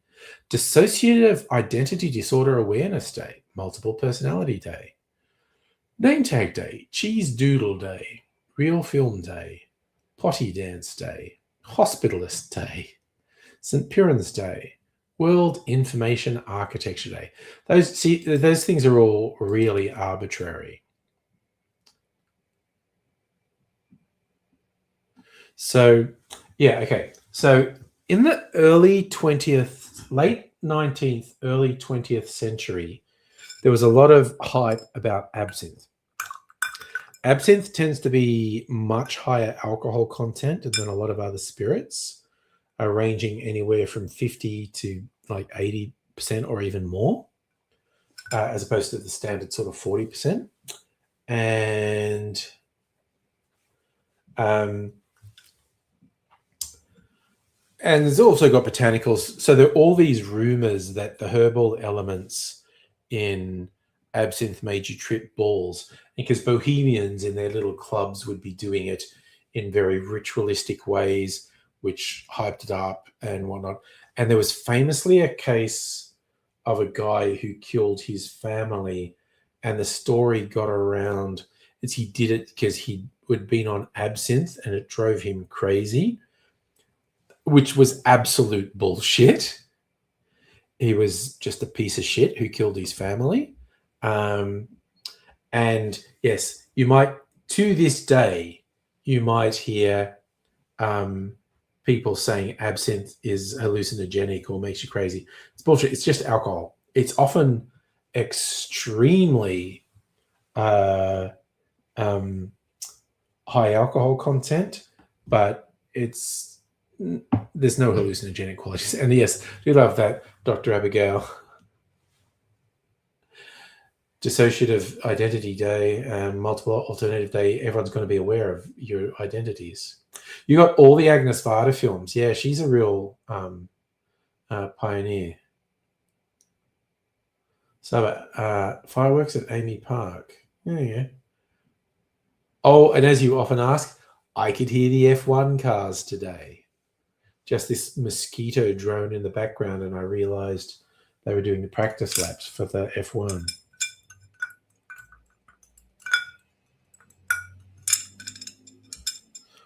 Dissociative Identity Disorder Awareness Day, Multiple Personality Day, Name Tag Day, Cheese Doodle Day, Real Film Day, Potty Dance Day, Hospitalist Day, St. Piran's Day, World Information Architecture Day. Those things are all really arbitrary. So, yeah, okay. So in the late 19th, early 20th century, there was a lot of hype about absinthe. Absinthe tends to be much higher alcohol content than a lot of other spirits, ranging anywhere from 50 to like 80% or even more, as opposed to the standard sort of 40%. And there's also got botanicals. So there are all these rumors that the herbal elements in absinthe made you trip balls, because bohemians in their little clubs would be doing it in very ritualistic ways, which hyped it up and whatnot. And there was famously a case of a guy who killed his family, and the story got around is he did it because he had been on absinthe and it drove him crazy, which was absolute bullshit. He was just a piece of shit who killed his family. And yes, you might, to this day, you might hear people saying absinthe is hallucinogenic or makes you crazy. It's bullshit. It's just alcohol. It's often extremely high alcohol content, but there's no hallucinogenic qualities. And yes, we love that, Dr. Abigail. Dissociative Identity Day, Multiple Alternative Day. Everyone's going to be aware of your identities. You got all the Agnes Varda films. Yeah, she's a real pioneer. So fireworks at Amy Park. Yeah. Oh, and as you often ask, I could hear the F1 cars today. Just this mosquito drone in the background, and I realized they were doing the practice laps for the F1.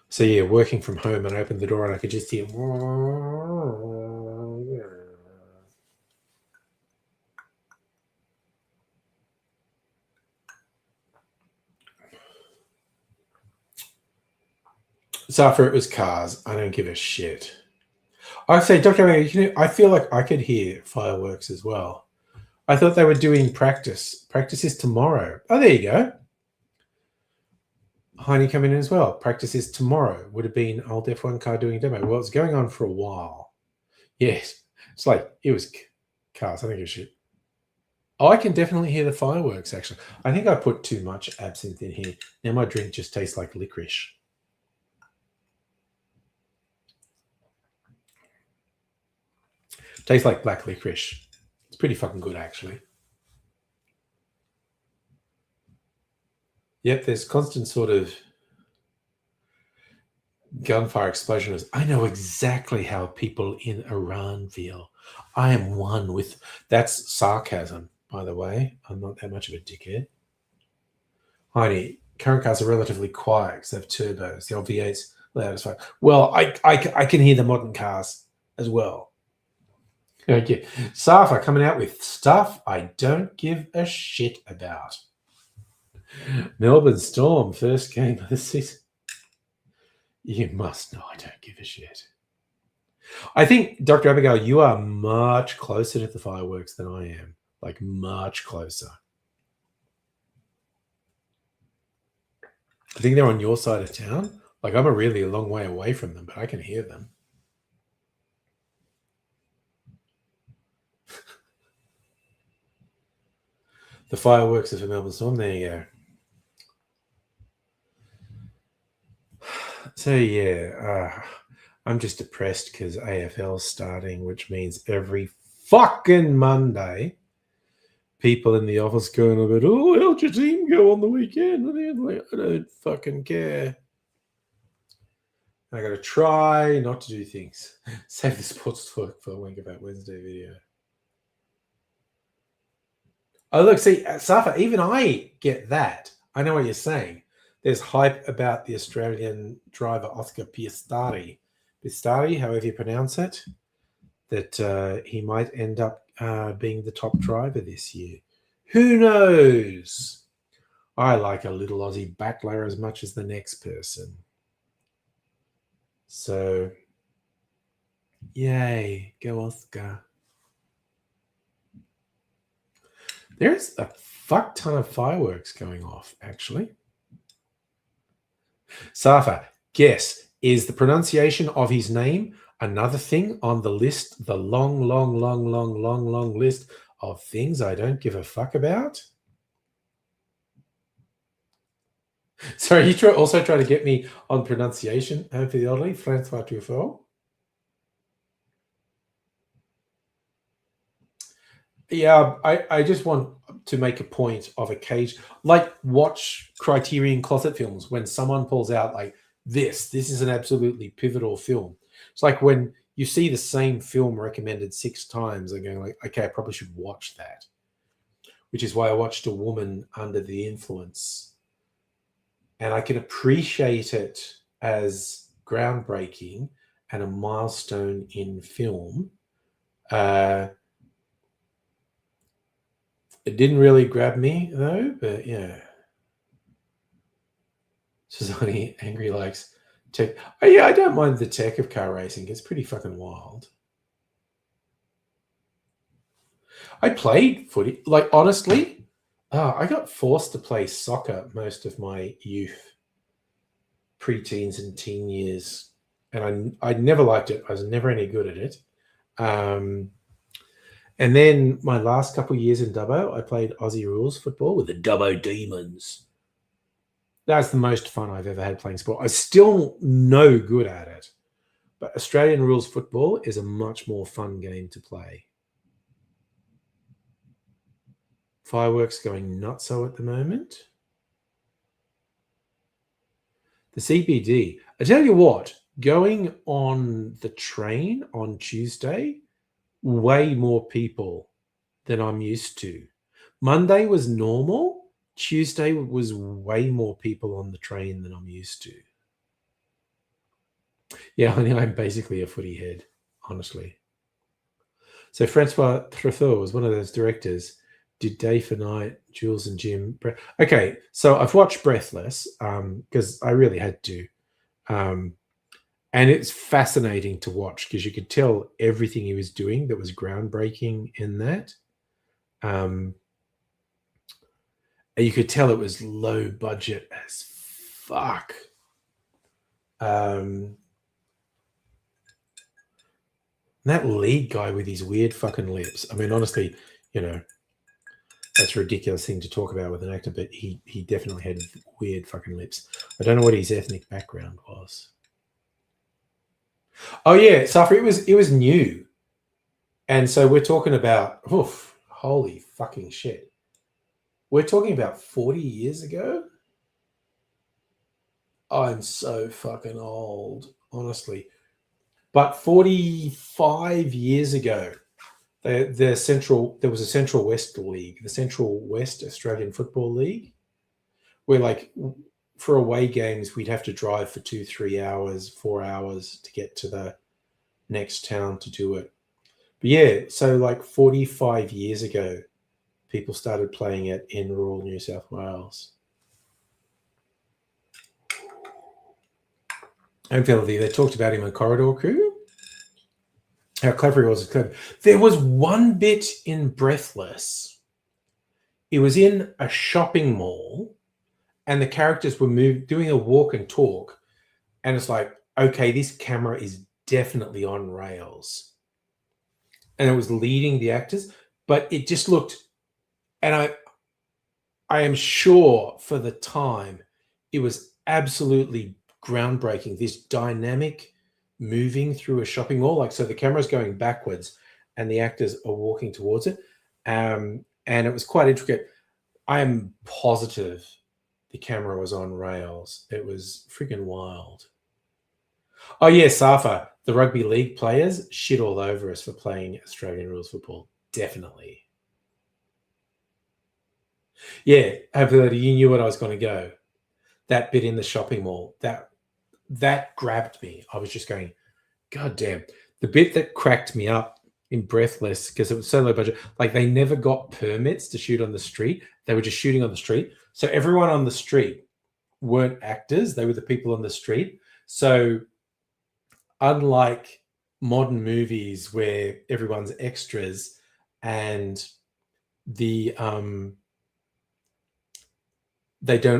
So yeah, working from home, and I opened the door and I could just hear. So after it was cars, I don't give a shit. I say, Dr. I feel like I could hear fireworks as well. I thought they were doing practice. Practice is tomorrow. Oh, there you go. Heine coming in as well. Practice is tomorrow. Would have been old F1 car doing a demo. Well, it's going on for a while. Yes. It's like, it was cars. I don't give a shit. Oh, I can definitely hear the fireworks, actually. I think I put too much absinthe in here. Now my drink just tastes like licorice. Tastes like black licorice. It's pretty fucking good, actually. Yep, there's constant sort of gunfire explosions. I know exactly how people in Iran feel. I am one with... That's sarcasm, by the way. I'm not that much of a dickhead. Heidi, current cars are relatively quiet because they have turbos. The old V8's loud as fuck. Well, I can hear the modern cars as well. Okay. Safa coming out with stuff I don't give a shit about. Melbourne Storm, first game of the season. You must know I don't give a shit. I think, Dr. Abigail, you are much closer to the fireworks than I am. Like, much closer. I think they're on your side of town. Like, I'm a really long way away from them, but I can hear them. The fireworks are for Melbourne Storm. There you go. So, yeah, I'm just depressed because AFL's starting, which means every fucking Monday, people in the office going about, oh, how'd your team go on the weekend? And they're like, I don't fucking care. I got to try not to do things. Save the sports talk for a Wink About Wednesday video. Oh, look, see, Safa, even I get that. I know what you're saying. There's hype about the Australian driver Oscar Piastri, however you pronounce it, that he might end up being the top driver this year. Who knows? I like a little Aussie battler as much as the next person. So, yay, go Oscar. There's a fuck ton of fireworks going off, actually. Safa, guess, is the pronunciation of his name another thing on the list, the long list of things I don't give a fuck about? Sorry, you also try to get me on pronunciation, for the elderly, Francois Truffaut. Yeah, I just want to make a point of occasion, like watch Criterion Closet films when someone pulls out like this is an absolutely pivotal film. It's like when you see the same film recommended 6 times and going like, okay, I probably should watch that. Which is why I watched A Woman Under the Influence. And I can appreciate it as groundbreaking and a milestone in film. It didn't really grab me, though, but yeah. Susanni Angry likes tech. Oh, yeah, I don't mind the tech of car racing. It's pretty fucking wild. I played footy. Like, honestly, I got forced to play soccer most of my youth, preteens and teen years. And I never liked it. I was never any good at it. And then my last couple of years in Dubbo, I played Aussie rules football with the Dubbo Demons. That's the most fun I've ever had playing sport. I'm still no good at it. But Australian rules football is a much more fun game to play. Fireworks going nutso at the moment. The CBD. I tell you what, going on the train on Tuesday, way more people than I'm used to. Monday was normal. Tuesday was way more people on the train than I'm used to. Yeah, I mean, I'm basically a footy head, honestly. So Francois Truffaut was one of those directors. Did Day for Night, Jules and Jim. Okay, so I've watched Breathless because I really had to. And it's fascinating to watch because you could tell everything he was doing that was groundbreaking in that. And you could tell it was low budget as fuck. That lead guy with his weird fucking lips. I mean, honestly, you know, that's a ridiculous thing to talk about with an actor, but he definitely had weird fucking lips. I don't know what his ethnic background was. Oh yeah, Safa, it was new. And so we're talking about, holy fucking shit. We're talking about 40 years ago? I'm so fucking old, honestly. But 45 years ago, there was a Central West League, the Central West Australian Football League, where like for away games, we'd have to drive for 2, 3 hours, 4 hours to get to the next town to do it. But yeah, so like 45 years ago, people started playing it in rural New South Wales. And Philadelphia, they talked about him on Corridor Crew. How clever he was. There was one bit in Breathless. It was in a shopping mall, and the characters were doing a walk and talk. And it's like, okay, this camera is definitely on rails. And it was leading the actors, but it just looked, and I am sure for the time, it was absolutely groundbreaking. This dynamic moving through a shopping mall, like, so the camera's going backwards and the actors are walking towards it. And it was quite intricate. I am positive the camera was on rails. It was freaking wild. Oh yeah, Safa, the rugby league players shit all over us for playing Australian rules football. Definitely. Yeah, hopefully you knew what I was going to go. That bit in the shopping mall, that grabbed me. I was just going, God damn. The bit that cracked me up in Breathless, because it was so low budget, like they never got permits to shoot on the street. They were just shooting on the street. So everyone on the street weren't actors. They were the people on the street. So unlike modern movies where everyone's extras and they don't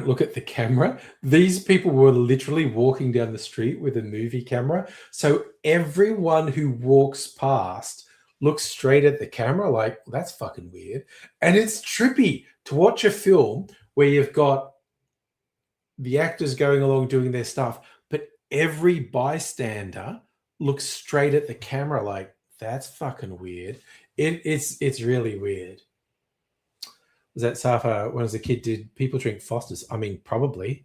look at the camera, these people were literally walking down the street with a movie camera. So everyone who walks past looks straight at the camera like, well, that's fucking weird. And it's trippy to watch a film where you've got the actors going along doing their stuff, but every bystander looks straight at the camera like, that's fucking weird. It's really weird. Was that Safa when I was a kid? Did people drink Fosters? I mean, probably.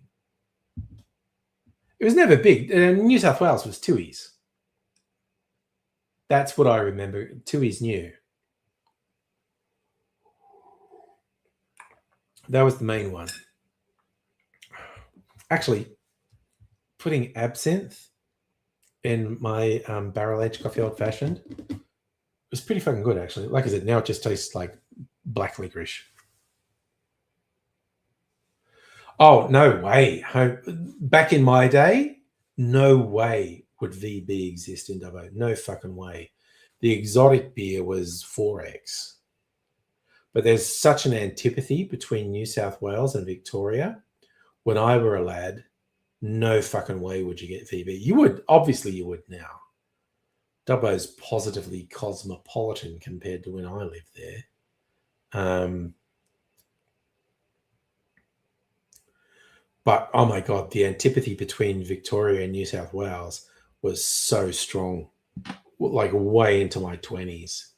It was never big. New South Wales was Tooheys. That's what I remember. Tooheys new. That was the main one. Actually, putting absinthe in my barrel-aged coffee old-fashioned was pretty fucking good, actually. Like I said, now it just tastes like black licorice. Oh, no way. Back in my day, no way would VB exist in Dubbo. No fucking way. The exotic beer was 4X. But there's such an antipathy between New South Wales and Victoria. When I were a lad, no fucking way would you get VB. You would. Obviously, you would now. Dubbo's positively cosmopolitan compared to when I lived there. But, oh my God, the antipathy between Victoria and New South Wales was so strong, like way into my 20s.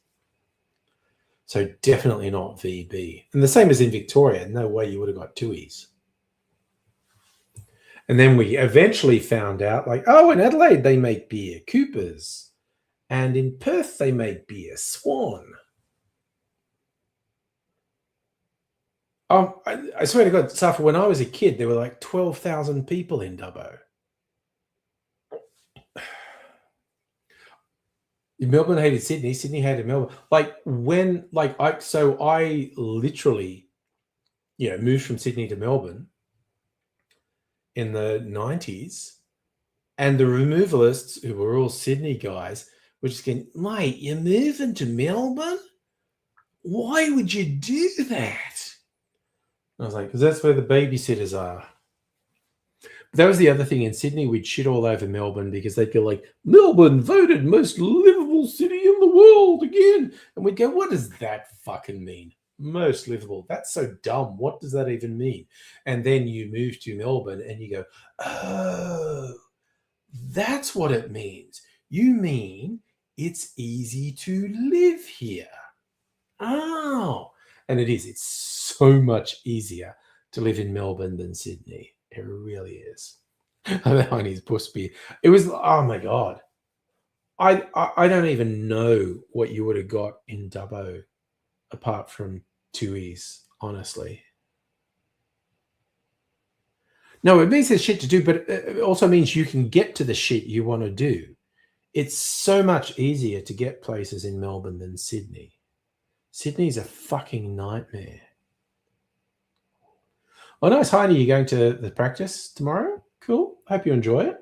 So definitely not VB. And the same as in Victoria, no way you would have got Tooheys. And then we eventually found out, like, oh, in Adelaide they make beer, Coopers. And in Perth they make beer, Swan. I swear to God, Safa, when I was a kid, there were like 12,000 people in Dubbo. Melbourne hated Sydney. Sydney hated Melbourne. I literally, moved from Sydney to Melbourne in the 90s. And the removalists, who were all Sydney guys, were just going, mate, you're moving to Melbourne? Why would you do that? I was like, because that's where the babysitters are. But that was the other thing. In Sydney, we'd shit all over Melbourne because they'd go like, Melbourne voted most livable city in the world again. And we'd go, what does that fucking mean? Most livable. That's so dumb. What does that even mean? And then you move to Melbourne and you go, oh, that's what it means. You mean it's easy to live here. Oh. And it is. It's so much easier to live in Melbourne than Sydney. It really is. On his puss beer. It was, oh my God. I don't even know what you would have got in Dubbo apart from Tooheys, honestly. No, it means there's shit to do, but it also means you can get to the shit you want to do It's so much easier to get places in Melbourne than Sydney. Sydney's a fucking nightmare. Oh, nice, Heidi. You're going to the practice tomorrow? Cool. Hope you enjoy it.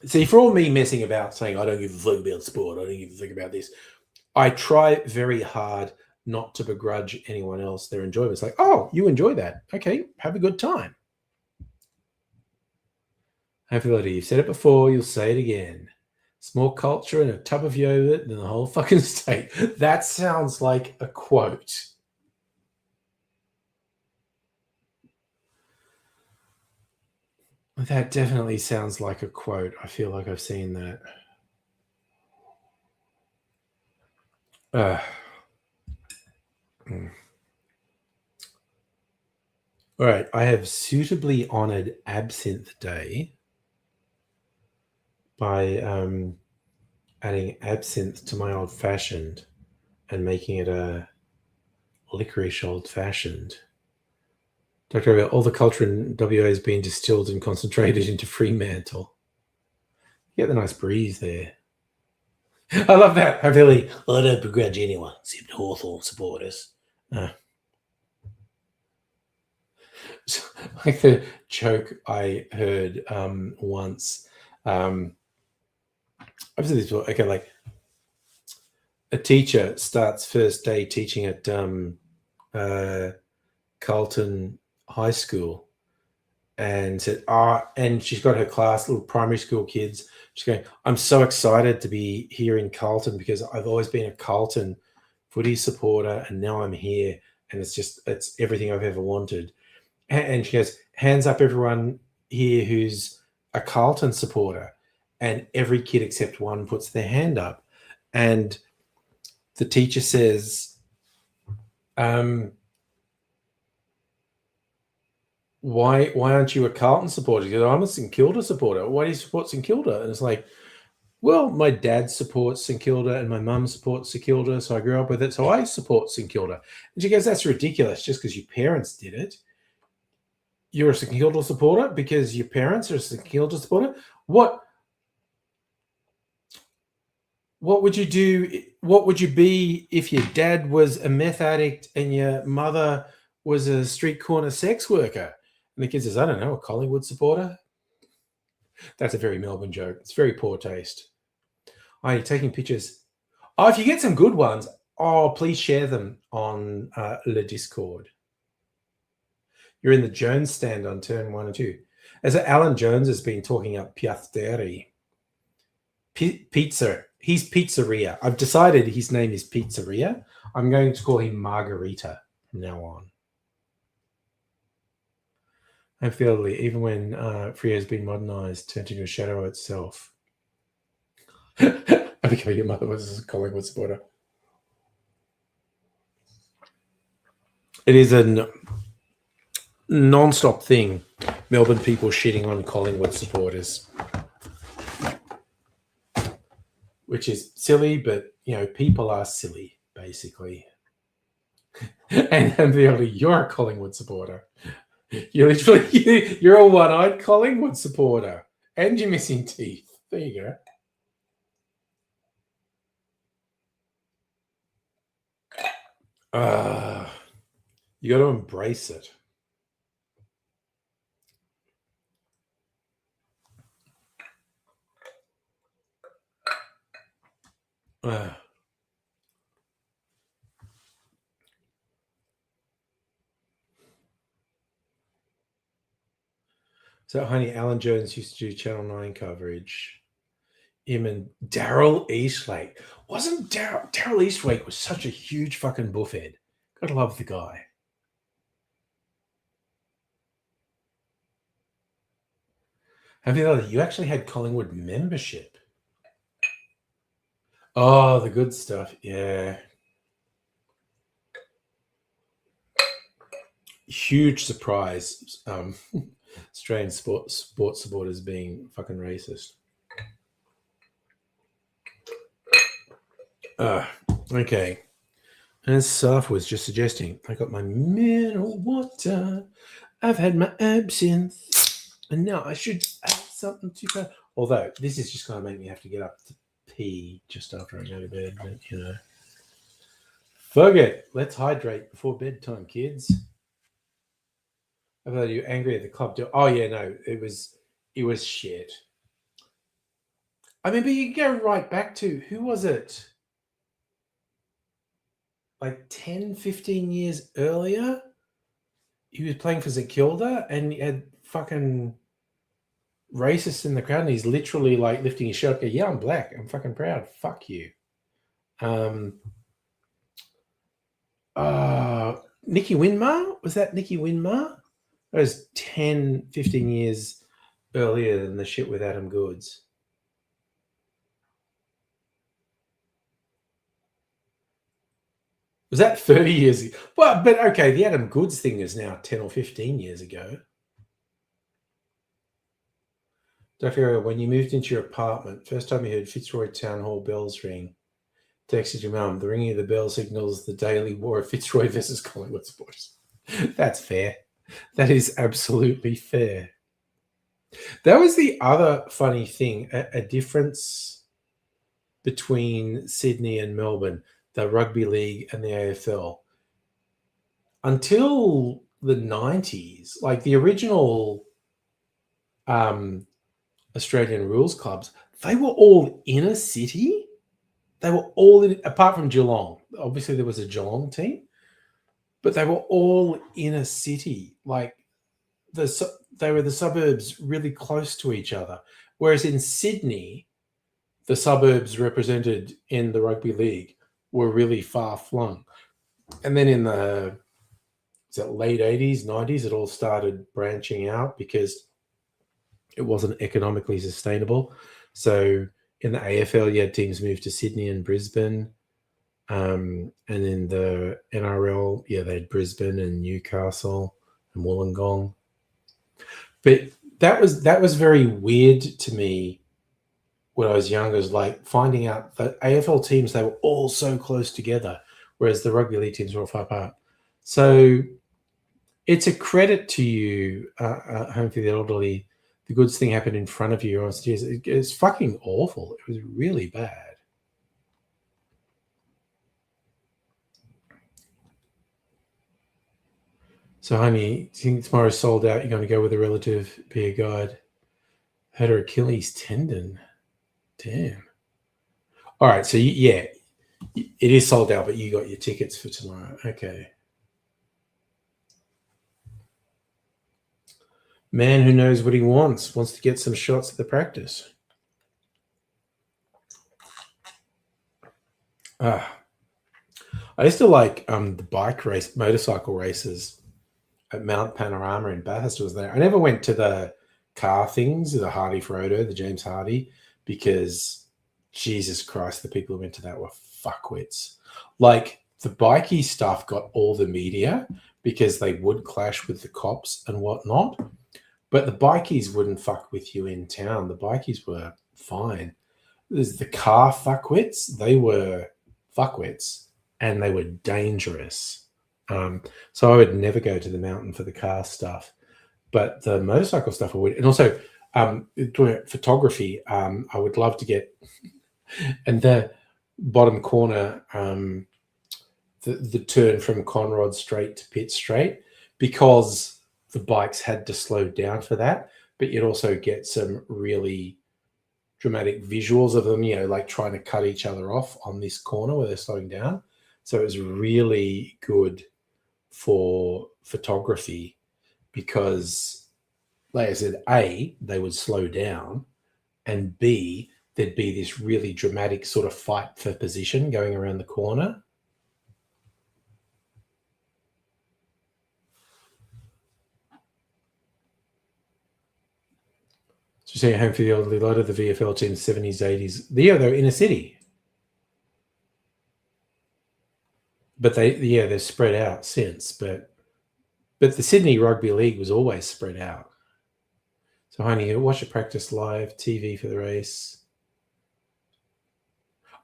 See, for all me messing about saying I don't give a fuck about sport, I don't give a fuck about this, I try very hard not to begrudge anyone else their enjoyment. It's like, oh, you enjoy that. Okay, have a good time. Hopefully, you've said it before, you'll say it again. Small culture and a tub of yogurt and the whole fucking state. That sounds like a quote. That definitely sounds like a quote. I feel like I've seen that. All right, I have suitably honored Absinthe Day by adding absinthe to my old fashioned and making it a licorice old fashioned. Dr. About all the culture in WA has been distilled and concentrated into Fremantle. You get the nice breeze there. I love that. I don't begrudge anyone except Hawthorn supporters. Like the joke I heard once. I've said this before. Okay, like a teacher starts first day teaching at Carlton High School, and said, and she's got her class, little primary school kids. She's going, I'm so excited to be here in Carlton because I've always been a Carlton footy supporter, and now I'm here, and it's everything I've ever wanted. And she goes, hands up everyone here who's a Carlton supporter. And every kid except one puts their hand up. And the teacher says, why aren't you a Carlton supporter? He goes, I'm a St Kilda supporter. Why do you support St Kilda? And it's like, well, my dad supports St Kilda and my mum supports St Kilda, so I grew up with it, so I support St Kilda. And she goes, that's ridiculous just because your parents did it. You're a St Kilda supporter because your parents are a St Kilda supporter? What would you do? What would you be if your dad was a meth addict and your mother was a street corner sex worker? And the kid says, I don't know, a Collingwood supporter? That's a very Melbourne joke. It's very poor taste. Oh, you're taking pictures. Oh, if you get some good ones, please share them on the Discord. You're in the Jones stand on turn 1 and 2. As Alan Jones has been talking up Piazzeri. Pizza. He's Pizzeria. I've decided his name is Pizzeria. I'm going to call him Margarita from now on. I feel even when Freo has been modernized, turned into a shadow itself. I became your mother was a Collingwood supporter. It is a non-stop thing. Melbourne people shitting on Collingwood supporters, which is silly, but people are silly basically. And you're a Collingwood supporter. You're a one-eyed Collingwood supporter, and you're missing teeth. There you go. You got to embrace it. So, honey, Alan Jones used to do Channel 9 coverage. Him and Daryl Eastlake. Wasn't Daryl Eastlake was such a huge fucking buffhead. Gotta love the guy. Have you know that you actually had Collingwood membership? Oh, the good stuff. Yeah. Huge surprise. Australian sports supporters being fucking racist. Okay. As Saf was just suggesting, I got my mineral water. I've had my absinthe. And now I should add something to that. Although this is just going to make me have to get up to pee just after I go to bed. But, you know, fuck it. Let's hydrate before bedtime, kids. I thought you were angry at the club. Oh yeah, no, it was shit. I mean, but you go right back to, who was it? Like 10, 15 years earlier, he was playing for St Kilda and he had fucking racists in the crowd, and he's literally like lifting his shirt. Yeah, I'm black. I'm fucking proud. Fuck you. Nicky Winmar? Was that Nicky Winmar? That was 10, 15 years earlier than the shit with Adam Goods. Was that 30 years ago? Well, but okay, the Adam Goods thing is now 10 or 15 years ago. Dr. When you moved into your apartment, first time you heard Fitzroy Town Hall bells ring, texted your mum, the ringing of the bell signals the daily war of Fitzroy versus Collingwood sports. That's fair. That is absolutely fair. That was the other funny thing, a difference between Sydney and Melbourne, the rugby league and the AFL. Until the 90s, like the original Australian rules clubs, they were all inner city. They were all in, apart from Geelong. Obviously, there was a Geelong team, but they were all inner city. Like they were the suburbs really close to each other. Whereas in Sydney, the suburbs represented in the rugby league were really far flung. And then in the late 80s, 90s, it all started branching out because it wasn't economically sustainable. So in the AFL, you had teams move to Sydney and Brisbane. And in the NRL, yeah, they had Brisbane and Newcastle and Wollongong. But that was very weird to me when I was younger, is like finding out that AFL teams, they were all so close together, whereas the rugby league teams were all far apart. So it's a credit to you, Home for the Elderly. The Goods thing happened in front of you on stairs. It's fucking awful. It was really bad. So, honey, do you think tomorrow's sold out? You're going to go with a relative, be a guide. Had her Achilles tendon. Damn. All right. So, yeah, it is sold out, but you got your tickets for tomorrow. Okay. Man who knows what he wants to get some shots at the practice. I used to like the motorcycle races at Mount Panorama in Bathurst. Was there. I never went to the car things, the Hardy Frodo, the James Hardy, because Jesus Christ, the people who went to that were fuckwits. Like the bikey stuff got all the media because they would clash with the cops and whatnot. But the bikies wouldn't fuck with you in town. The bikies were fine. There's the car fuckwits. They were fuckwits and they were dangerous. So I would never go to the mountain for the car stuff. But the motorcycle stuff I would. And also doing photography, I would love to get and the bottom corner, the turn from Conrod Straight to Pitt Straight, because the bikes had to slow down for that, but you'd also get some really dramatic visuals of them, like trying to cut each other off on this corner where they're slowing down. So it was really good for photography because, like I said, A, they would slow down, and B, there'd be this really dramatic sort of fight for position going around the corner. So say Home for the Elderly, a lot of the VFL teams, 70s, 80s, they're inner city. But they're spread out since. But the Sydney Rugby League was always spread out. So honey, watch it practice live, TV for the race.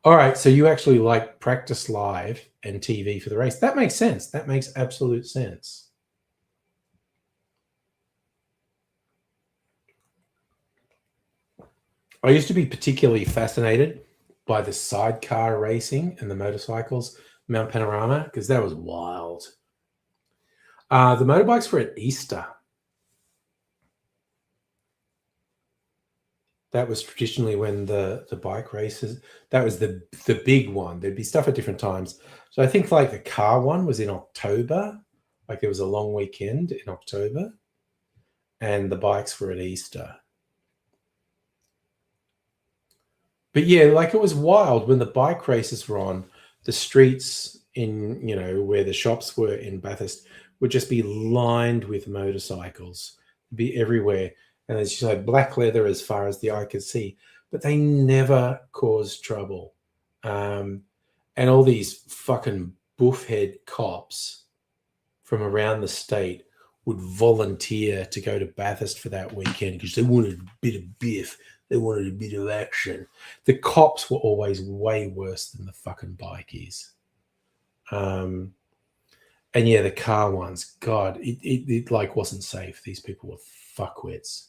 All right, so you actually like practice live and TV for the race. That makes sense. That makes absolute sense. I used to be particularly fascinated by the sidecar racing and the motorcycles, Mount Panorama, because that was wild. The motorbikes were at Easter. That was traditionally when the bike races, that was the big one. There'd be stuff at different times. So I think like the car one was in October. Like there was a long weekend in October. And the bikes were at Easter. But yeah, like it was wild when the bike races were on. The streets in, where the shops were in Bathurst would just be lined with motorcycles, be everywhere. And it's just like black leather as far as the eye could see. But they never caused trouble. And all these fucking buffhead cops from around the state would volunteer to go to Bathurst for that weekend because they wanted a bit of biff. They wanted a bit of action. The cops were always way worse than the fucking bikies. And yeah, the car ones, God, it like wasn't safe. These people were fuckwits.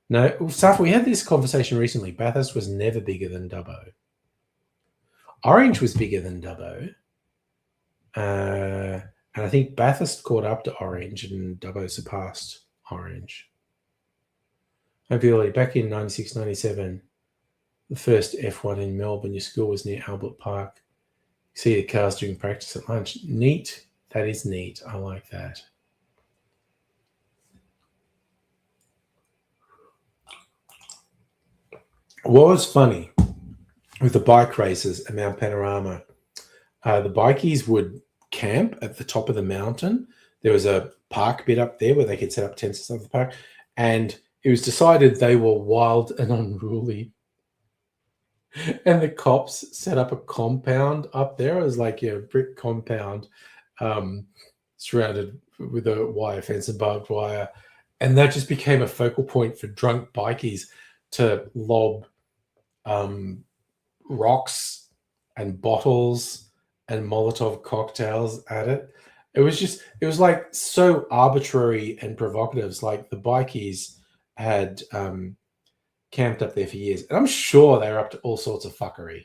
No, Saf, we had this conversation recently. Bathurst was never bigger than Dubbo. Orange was bigger than Dubbo. And I think Bathurst caught up to Orange and Dubbo surpassed Orange. Obviously, back in 96, 97, the first F1 in Melbourne, your school was near Albert Park. You see the cars doing practice at lunch. Neat. That is neat. I like that. What was funny with the bike races at Mount Panorama, the bikies would camp at the top of the mountain. There was a park bit up there where they could set up tents at the park, and it was decided they were wild and unruly. And the cops set up a compound up there. It was like a brick compound surrounded with a wire fence and barbed wire. And that just became a focal point for drunk bikies to lob rocks and bottles and Molotov cocktails at it. It was like so arbitrary and provocative. It's like the bikies had camped up there for years. And I'm sure they were up to all sorts of fuckery.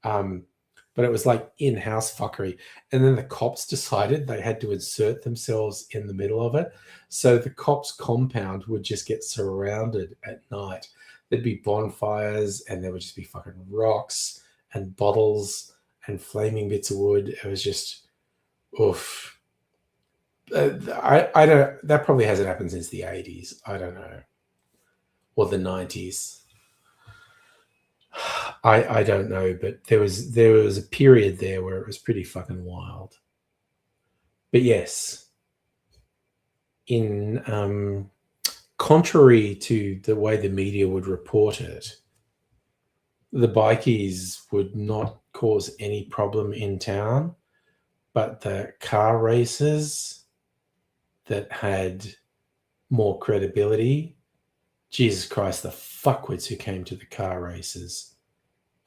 But it was like in-house fuckery. And then the cops decided they had to insert themselves in the middle of it. So the cops' compound would just get surrounded at night. There'd be bonfires and there would just be fucking rocks and bottles and flaming bits of wood. It was just, oof. I don't, that probably hasn't happened since the 80s. I don't know. Or the 90s. I don't know, but there was a period there where it was pretty fucking wild. But yes, in contrary to the way the media would report it, the bikies would not cause any problem in town, but the car races that had more credibility, Jesus Christ, the fuckwits who came to the car races,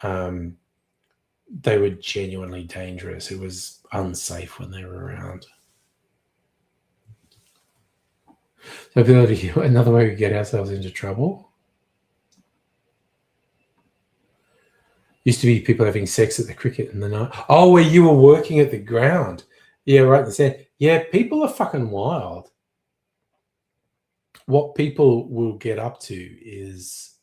they were genuinely dangerous. It was unsafe when they were around. So another way we get ourselves into trouble used to be people having sex at the cricket in the night. Oh, where you were working at the ground. Yeah, right in the sand. Yeah, people are fucking wild. What people will get up to is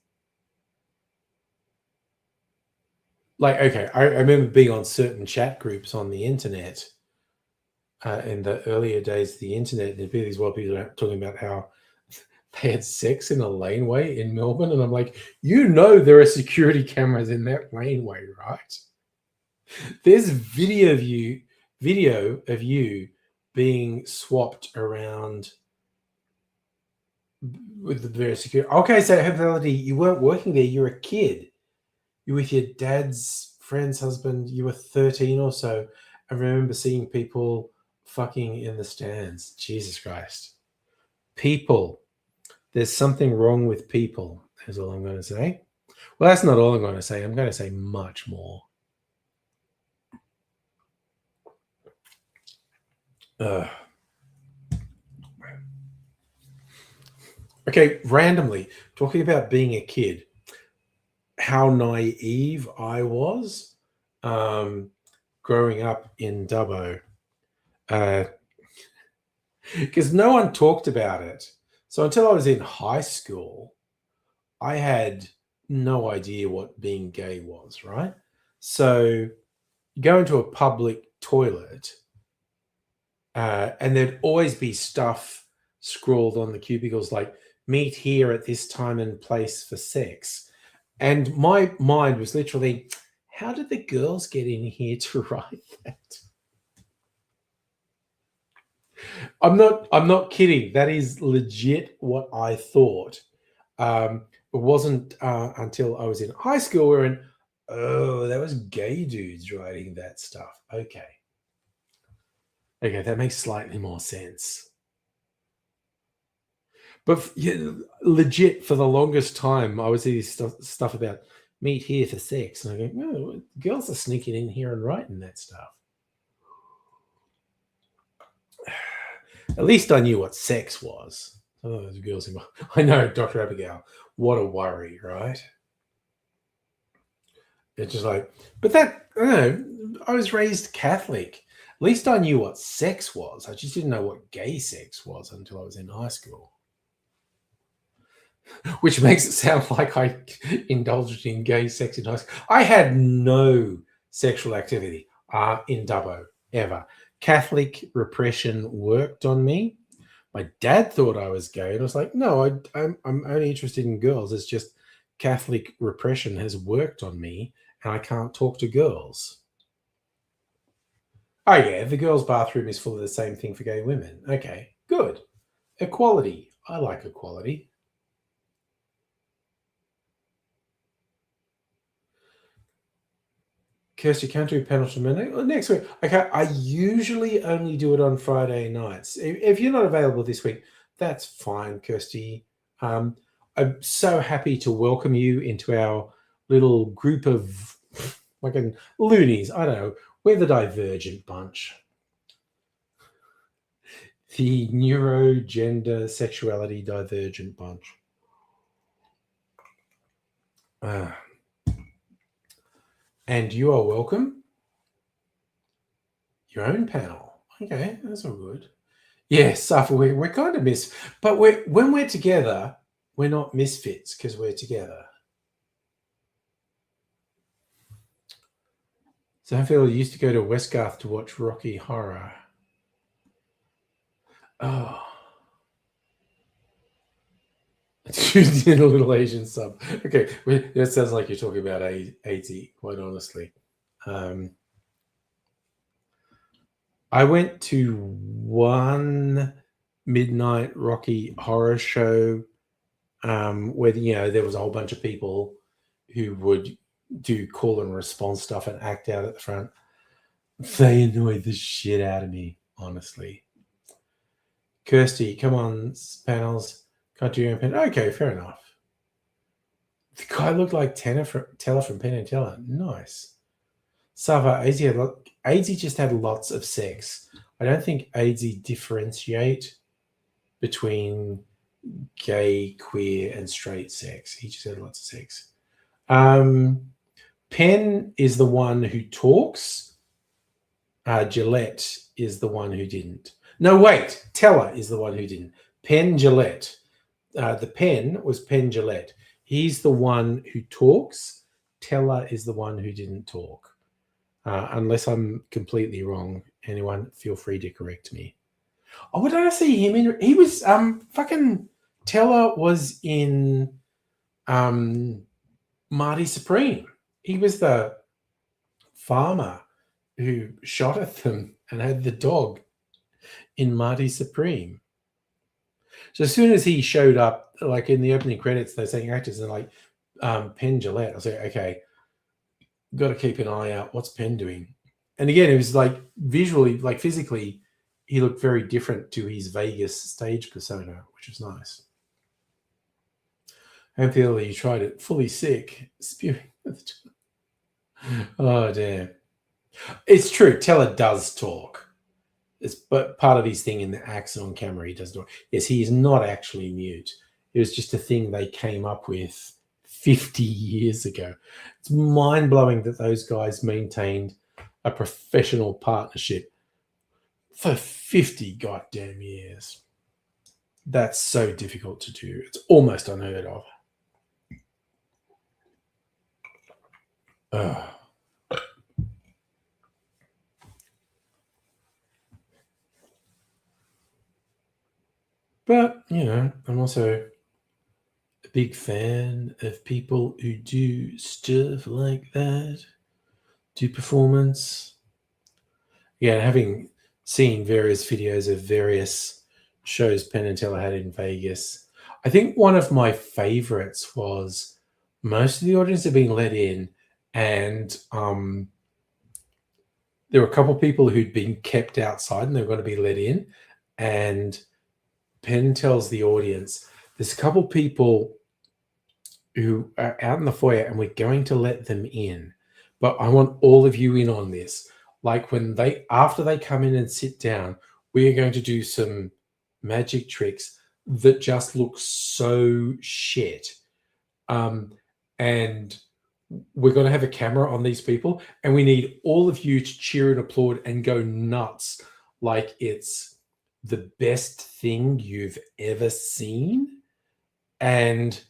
like, okay, I remember being on certain chat groups on the internet in the earlier days of the internet, and there'd be these wild people talking about how they had sex in a laneway in Melbourne. And I'm like, there are security cameras in that laneway, right? There's video of you being swapped around with the various security. Okay, so hypothetically, you weren't working there. You're a kid. You're with your dad's friend's husband. You were 13 or so. I remember seeing people fucking in the stands. Jesus Christ. People. There's something wrong with people, is all I'm going to say. Well, that's not all I'm going to say. I'm going to say much more. Okay, randomly, talking about being a kid. how naive I was growing up in Dubbo. Because no one talked about it. So until I was in high school, I had no idea what being gay was, right? So you go into a public toilet and there'd always be stuff scrawled on the cubicles like, meet here at this time and place for sex. And my mind was literally, how did the girls get in here to write that? I'm not kidding. That is legit what I thought. It wasn't until I was in high school where that was gay dudes writing that stuff. Okay, that makes slightly more sense. But legit, for the longest time, I was seeing stuff about meet here for sex, and I go, no, girls are sneaking in here and writing that stuff. At least I knew what sex was. Oh, those girls I know, Dr. Abigail. What a worry, right? It's just like, but that, I don't know, I was raised Catholic. At least I knew what sex was. I just didn't know what gay sex was until I was in high school. Which makes it sound like I indulged in gay sex in high school. I had no sexual activity in Dubbo, ever. Catholic repression worked on me. My dad thought I was gay, and I was like, no, I'm only interested in girls. It's just Catholic repression has worked on me, and I can't talk to girls. Oh yeah, the girls' bathroom is full of the same thing for gay women. Okay, good. Equality. I like equality. Kirsty, can't do Pendleton next week. Okay, I usually only do it on Friday nights. If you're not available this week, that's fine, Kirsty. I'm so happy to welcome you into our little group of fucking loonies. I don't know. We're the divergent bunch. The neurogender sexuality divergent bunch. And you are welcome. Your own panel. Okay, that's all good. Yeah, Safa, we're kind of but when we're together, we're not misfits because we're together. So I feel I used to go to Westgarth to watch Rocky Horror. Oh. In a little Asian sub. Okay, that sounds like you're talking about 80, quite honestly. I went to one midnight Rocky Horror show where there was a whole bunch of people who would do call and response stuff and act out at the front. They annoyed the shit out of me, honestly. Kirsty, come on, panels. Can't do your own pen. Okay, fair enough. The guy looked like Teller from Penn and Teller. Nice. Sava, AZ just had lots of sex. I don't think AZ differentiate between gay, queer, and straight sex. He just had lots of sex. Penn is the one who talks. Gillette is the one who didn't. No, wait. Teller is the one who didn't. Penn Gillette. The Penn was Penn Gillette. He's the one who talks. Teller is the one who didn't talk. Unless I'm completely wrong. Anyone, feel free to correct me. Oh, what did I see him in? He was fucking Teller was in Marty Supreme. He was the farmer who shot at them and had the dog in Marty Supreme. So as soon as he showed up, like in the opening credits, they're saying actors and like Penn Gillette. I was like, okay, got to keep an eye out. What's Penn doing? And again, it was like visually, like physically, he looked very different to his Vegas stage persona, which was nice. I feel you tried it. Fully sick, spewing. Oh damn! It's true. Teller does talk. But part of his thing in the accent on camera, he does talk. Yes, he is not actually mute. It was just a thing they came up with 50 years ago. It's mind-blowing that those guys maintained a professional partnership for 50 goddamn years. That's so difficult to do. It's almost unheard of. Ugh. But, you know, I'm also a big fan of people who do stuff like that, do performance. Yeah, having seen various videos of various shows Penn and Teller had in Vegas, I think one of my favorites was most of the audience had been let in, and there were a couple of people who'd been kept outside and they were going to be let in, and Penn tells the audience, there's a couple people who are out in the foyer and we're going to let them in, but I want all of you in on this. Like after they come in and sit down, we are going to do some magic tricks that just look so shit. And we're going to have a camera on these people and we need all of you to cheer and applaud and go nuts like it's the best thing you've ever seen. And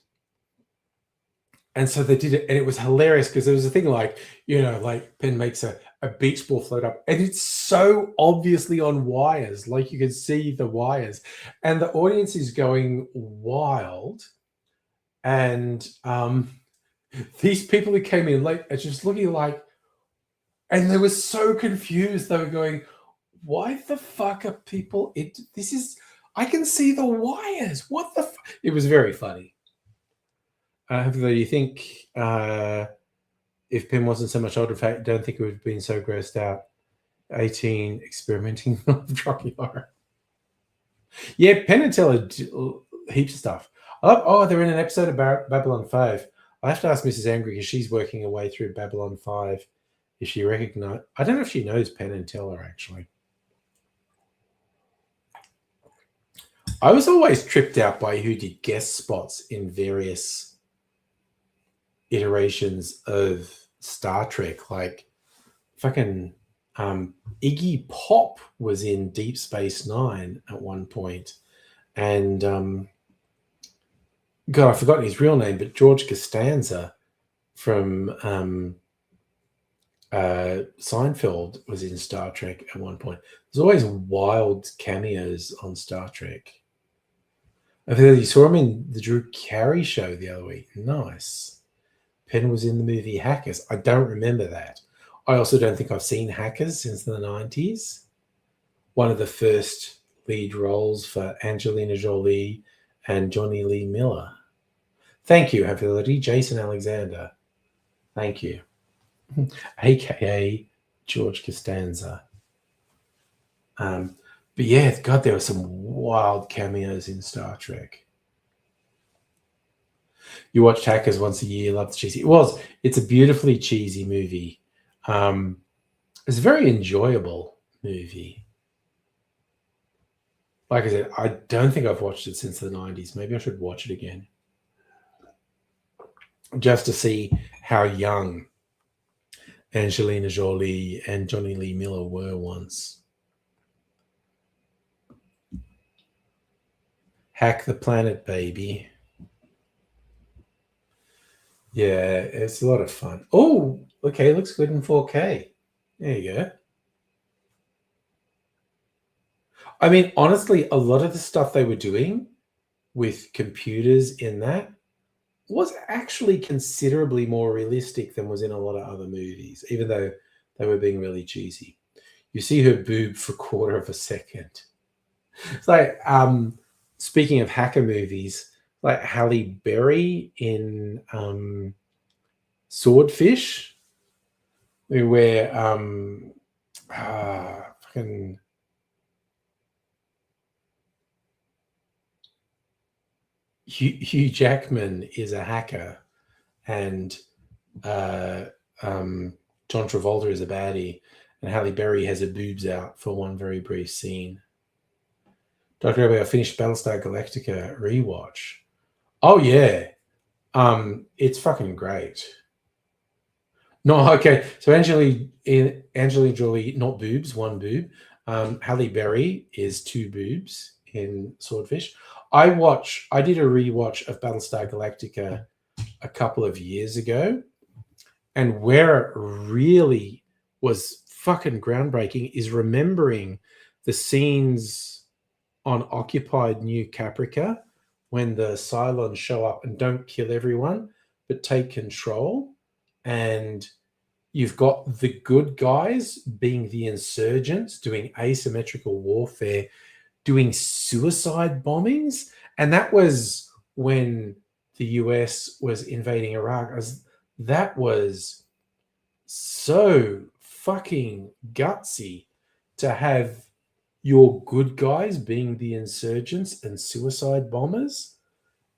so they did it, and it was hilarious because there was a thing like, you know, like Penn makes a beach ball float up, and it's so obviously on wires, like you can see the wires, and the audience is going wild. And these people who came in late are just looking like, and they were so confused. They were going, why the fuck are people? I can see the wires. What the? It was very funny. Do you think if Penn wasn't so much older, in fact, I don't think it would have been so grossed out. 18, experimenting with rocky horror. Yeah, Penn and Teller heaps of stuff. They're in an episode about Babylon 5. I have to ask Mrs. Angry because she's working her way through Babylon 5. If she recognized, I don't know if she knows Penn and Teller actually. I was always tripped out by who did guest spots in various iterations of Star Trek. Like fucking Iggy Pop was in Deep Space Nine at one point, and God, I've forgotten his real name, but George Costanza from Seinfeld was in Star Trek at one point. There's always wild cameos on Star Trek. I think you saw him in the Drew Carey show the other week. Nice. Penn was in the movie Hackers. I don't remember that. I also don't think I've seen Hackers since the 90s. One of the first lead roles for Angelina Jolie and Johnny Lee Miller. Thank you, Ability. Jason Alexander. Thank you. AKA George Costanza. But yeah, God, there were some wild cameos in Star Trek. You watched Hackers once a year, love the cheesy. It's a beautifully cheesy movie. It's a very enjoyable movie. Like I said, I don't think I've watched it since the 90s. Maybe I should watch it again. Just to see how young Angelina Jolie and Johnny Lee Miller were once. Hack the Planet, baby. Yeah, it's a lot of fun. Oh, okay, looks good in 4K. There you go. I mean, honestly, a lot of the stuff they were doing with computers in that was actually considerably more realistic than was in a lot of other movies, even though they were being really cheesy. You see her boob for a quarter of a second. It's like, speaking of hacker movies, like Halle Berry in Swordfish, where fucking Hugh Jackman is a hacker, and John Travolta is a baddie, and Halle Berry has her boobs out for one very brief scene. Dr. Obi, I finished Battlestar Galactica rewatch. Oh yeah, It's fucking great. No, okay. So Angelina Jolie, not boobs, one boob. Halle Berry is two boobs in Swordfish. I did a rewatch of Battlestar Galactica a couple of years ago, and where it really was fucking groundbreaking is remembering the scenes on occupied New Caprica when the Cylons show up and don't kill everyone, but take control. And you've got the good guys being the insurgents doing asymmetrical warfare, doing suicide bombings. And that was when the US was invading Iraq. That was so fucking gutsy to have your good guys being the insurgents and suicide bombers.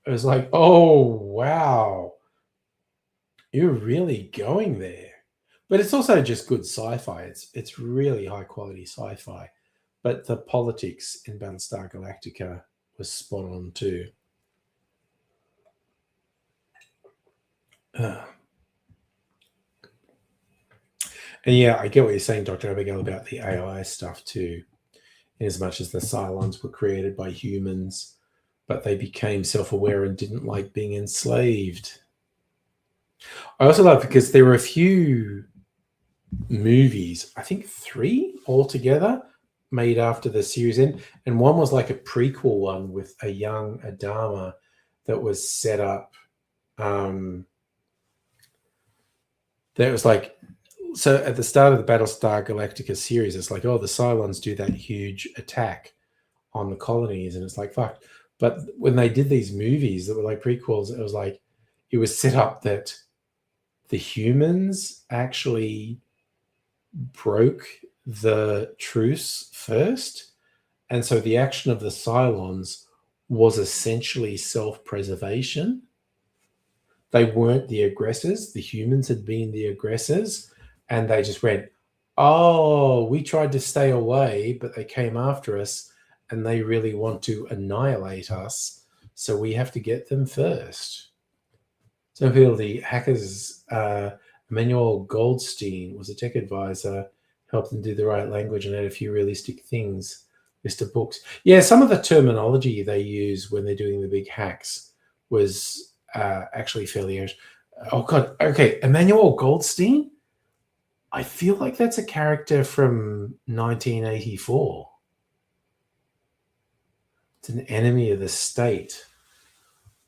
It was like, oh, wow. You're really going there. But it's also just good sci-fi. It's really high quality sci-fi. But the politics in Battlestar Galactica was spot on too. And yeah, I get what you're saying, Dr. Abigail, about the AI stuff too. In as much as the Cylons were created by humans, but they became self-aware and didn't like being enslaved. I also love because there were a few movies, I think 3 altogether, made after the series end, and one was like a prequel one with a young Adama that was set up. That was like, so at the start of the Battlestar Galactica series, it's like, oh, the Cylons do that huge attack on the colonies, and it's like, fuck. But when they did these movies that were like prequels, it was like, it was set up that the humans actually broke the truce first. And so the action of the Cylons was essentially self-preservation. They weren't the aggressors. The humans had been the aggressors. And they just went, oh, we tried to stay away, but they came after us and they really want to annihilate us. So we have to get them first. Some people, the hackers, Emmanuel Goldstein was a tech advisor, helped them do the right language and add a few realistic things. List of books. Yeah, some of the terminology they use when they're doing the big hacks was actually fairly... Oh, God. Okay, Emmanuel Goldstein? I feel like that's a character from 1984. It's an enemy of the state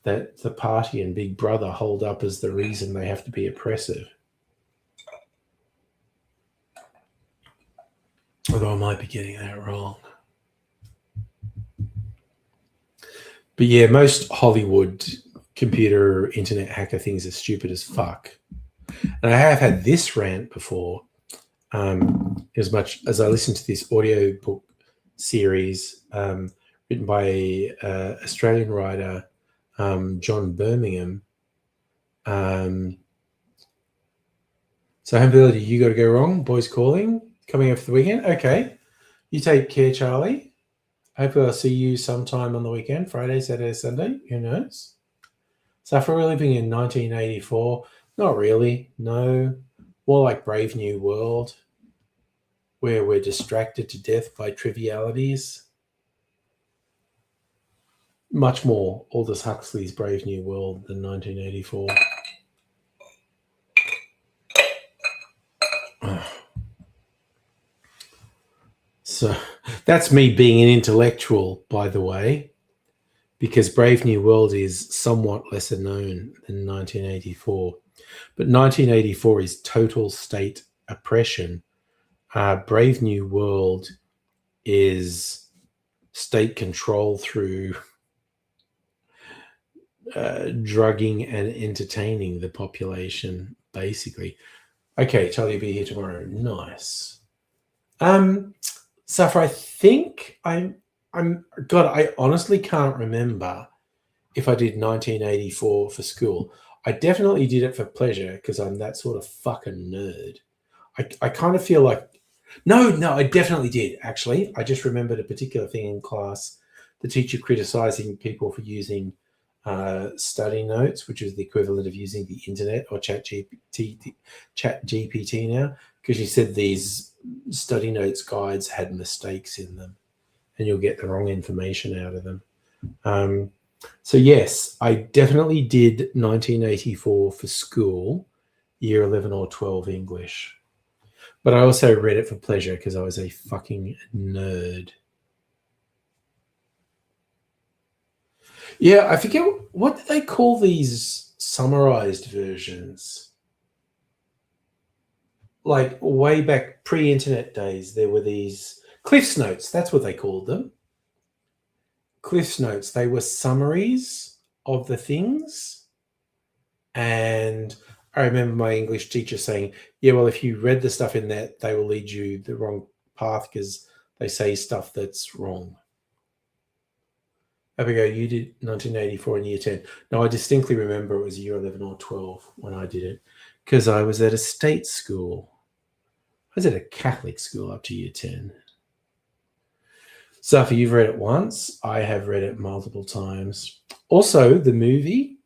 that the party and Big Brother hold up as the reason they have to be oppressive. Although I might be getting that wrong. But yeah, most Hollywood computer internet hacker things are stupid as fuck. And I have had this rant before, as much as I listened to this audio book series written by an Australian writer, John Birmingham. So Home you got to go wrong. Boys calling. Coming up for the weekend. Okay. You take care, Charlie. Hopefully I'll see you sometime on the weekend, Friday, Saturday, Sunday. Who knows? So if we're living in 1984, not really. No. More like Brave New World, where we're distracted to death by trivialities. Much more Aldous Huxley's Brave New World than 1984. So that's me being an intellectual, by the way, because Brave New World is somewhat lesser known than 1984. But 1984 is total state oppression. Brave New World is state control through drugging and entertaining the population, basically. Okay, Charlie will be here tomorrow. Nice. Safra, I think I honestly can't remember if I did 1984 for school. I definitely did it for pleasure because I'm that sort of fucking nerd. I kind of feel like, no, I definitely did, actually. I just remembered a particular thing in class, the teacher criticizing people for using study notes, which is the equivalent of using the internet or chat GPT now, because she said these study notes guides had mistakes in them and you'll get the wrong information out of them. So yes, I definitely did 1984 for school, year 11 or 12 English. But I also read it for pleasure because I was a fucking nerd. Yeah, I forget what do they call these summarized versions. Like way back pre-internet days, there were these Cliff's Notes. That's what they called them. Cliff's Notes. They were summaries of the things. And I remember my English teacher saying, yeah, well, if you read the stuff in that, they will lead you the wrong path because they say stuff that's wrong. Abigail, you did 1984 in year 10. No, I distinctly remember it was year 11 or 12 when I did it because I was at a state school. I was at a Catholic school up to year 10. Safi, you've read it once. I have read it multiple times. Also, the movie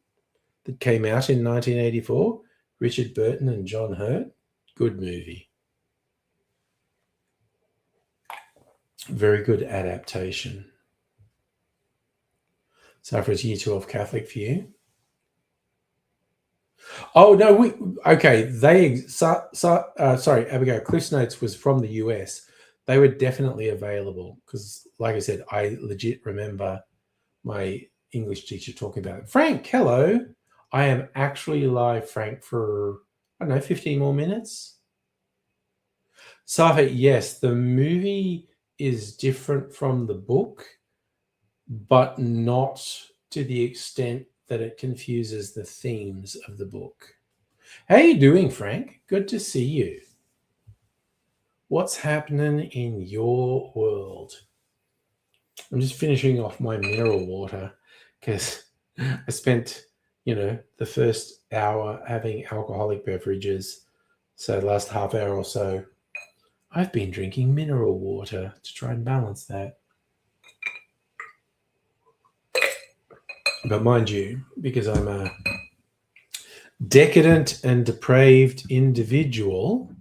that came out in 1984, Richard Burton and John Hurt, good movie. Very good adaptation. So for year 12 Catholic for you. Oh, no, okay. Sorry, Abigail, Cliff's Notes was from the US. They were definitely available because, like I said, I legit remember my English teacher talking about it. Frank, hello. I am actually live, Frank, for, I don't know, 15 more minutes. Safi, yes, the movie is different from the book, but not to the extent that it confuses the themes of the book. How are you doing, Frank? Good to see you. What's happening in your world? I'm just finishing off my mineral water because I spent, the first hour having alcoholic beverages. So the last half hour or so, I've been drinking mineral water to try and balance that. But mind you, because I'm a decadent and depraved individual,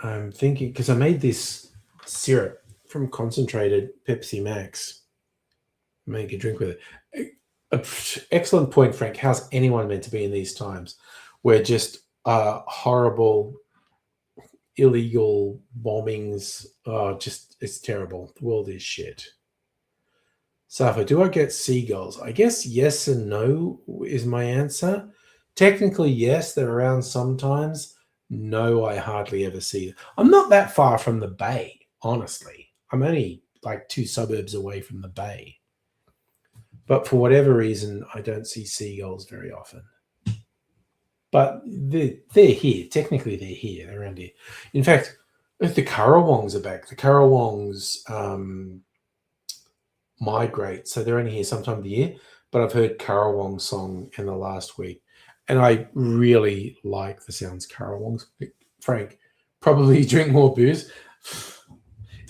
I'm thinking, because I made this syrup from concentrated Pepsi Max. Make a drink with it. Excellent point, Frank. How's anyone meant to be in these times where just horrible, illegal bombings? It's terrible. The world is shit. Safa, do I get seagulls? I guess yes and no is my answer. Technically, yes, they're around sometimes. No, I hardly ever see them. I'm not that far from the bay, honestly. I'm only like 2 suburbs away from the bay. But for whatever reason, I don't see seagulls very often. But they're here. Technically, they're here. They're around here. In fact, the currawongs are back. The currawongs migrate, so they're only here sometime of the year, but I've heard currawong song in the last week and I really like the sounds currawongs. Frank, probably drink more booze.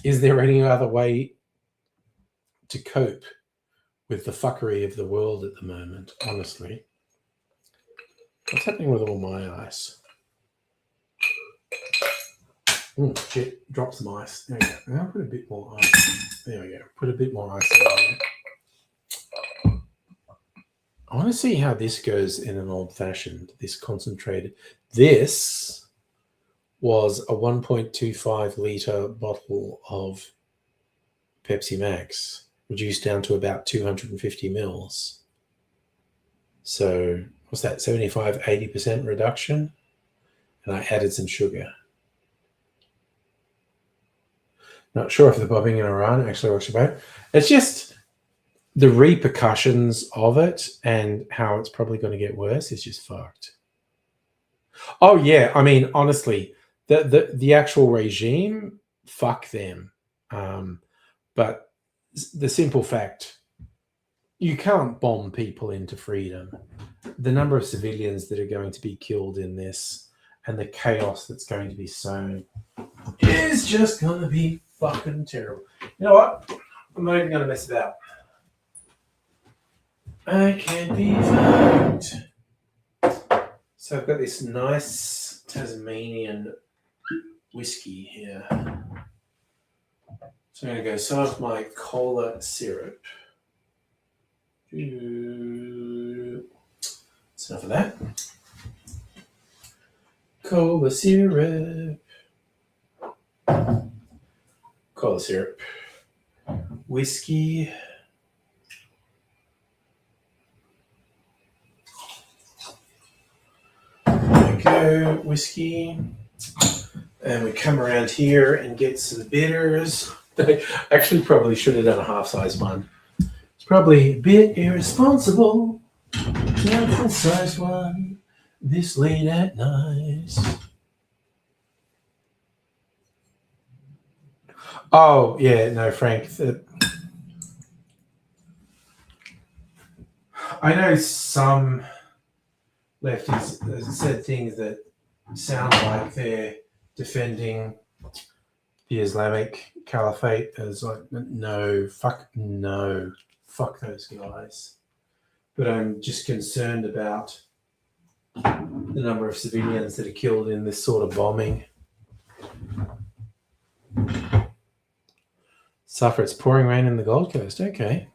Is there any other way to cope with the fuckery of the world at the moment, honestly? What's happening with all my ice? Shit, drop some ice. There we go. Now put a bit more ice. There we go. Put a bit more ice in there. I want to see how this goes in an old-fashioned, this concentrated. This was a 1.25 litre bottle of Pepsi Max, reduced down to about 250 mils. So what's that, 75, 80% reduction? And I added some sugar. Not sure if the bombing in Iran actually works about. It's just the repercussions of it and how it's probably going to get worse is just fucked. Oh yeah, I mean, honestly, the actual regime, fuck them. But the simple fact, you can't bomb people into freedom. The number of civilians that are going to be killed in this and the chaos that's going to be sown is just going to be fucking terrible. You know what? I'm not even going to mess about. I can't be fucked. So I've got this nice Tasmanian whiskey here. So I'm going to go some of my cola syrup. That's enough of that. Cola syrup. Cola syrup. Whiskey. There we go. Whiskey. And we come around here and get some bitters. I actually probably should have done a half-size one. It's probably a bit irresponsible to have a full-size one this late at night. Oh, yeah, no, Frank. I know some lefties said things that sound like they're defending the Islamic Caliphate as like, no, fuck those guys. But I'm just concerned about the number of civilians that are killed in this sort of bombing. Suffer, it's pouring rain in the Gold Coast. Okay.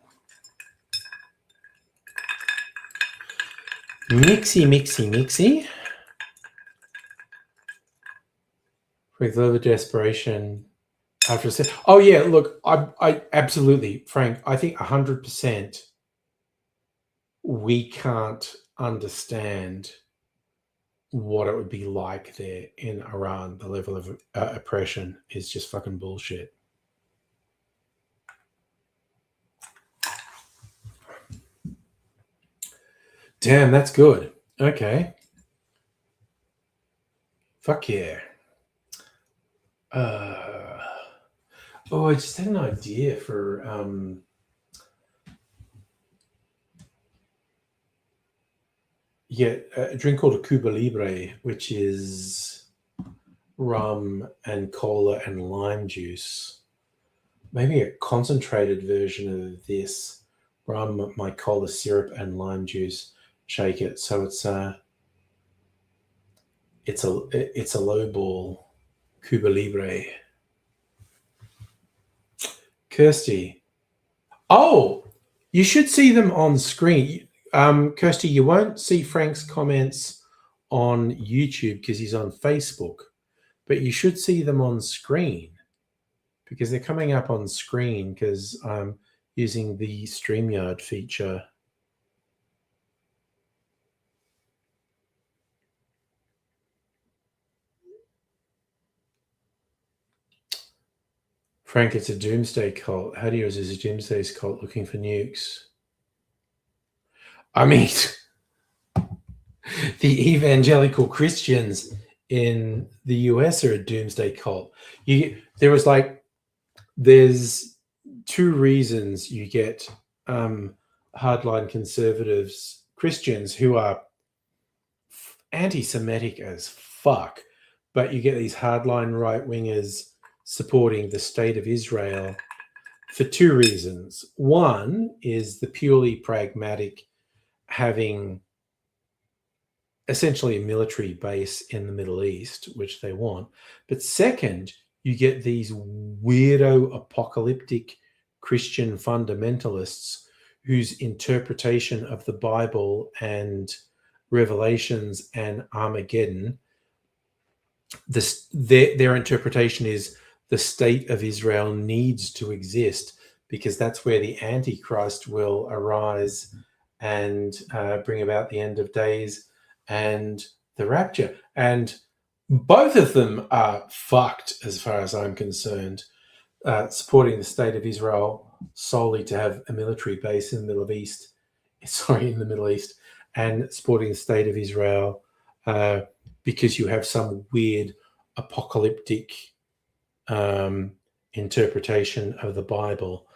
Mixy. With a little desperation after a set. Oh yeah, look, I absolutely, Frank. I think 100%. We can't understand what it would be like there in Iran. The level of oppression is just fucking bullshit. Damn, that's good. Okay. Fuck yeah. I just had an idea for a drink called a Cuba Libre, which is rum and cola and lime juice. Maybe a concentrated version of this. Rum, my cola syrup and lime juice. Shake it so it's a low ball Cuba Libre. Kirsty. Oh, you should see them on screen. Kirsty, you won't see Frank's comments on YouTube because he's on Facebook, but you should see them on screen because they're coming up on screen because I'm using the StreamYard feature. Frank, it's a doomsday cult. How do you resist a doomsday cult looking for nukes? I mean, the evangelical Christians in the US are a doomsday cult. There's two reasons you get hardline conservatives, Christians who are anti-Semitic as fuck, but you get these hardline right-wingers supporting the state of Israel for two reasons. One is the purely pragmatic, having essentially a military base in the Middle East, which they want. But second, you get these weirdo apocalyptic Christian fundamentalists whose interpretation of the Bible and Revelations and Armageddon, their interpretation is the state of Israel needs to exist because that's where the Antichrist will arise and bring about the end of days and the rapture. And both of them are fucked as far as I'm concerned, supporting the state of Israel solely to have a military base in the Middle East, and supporting the state of Israel because you have some weird apocalyptic interpretation of the Bible.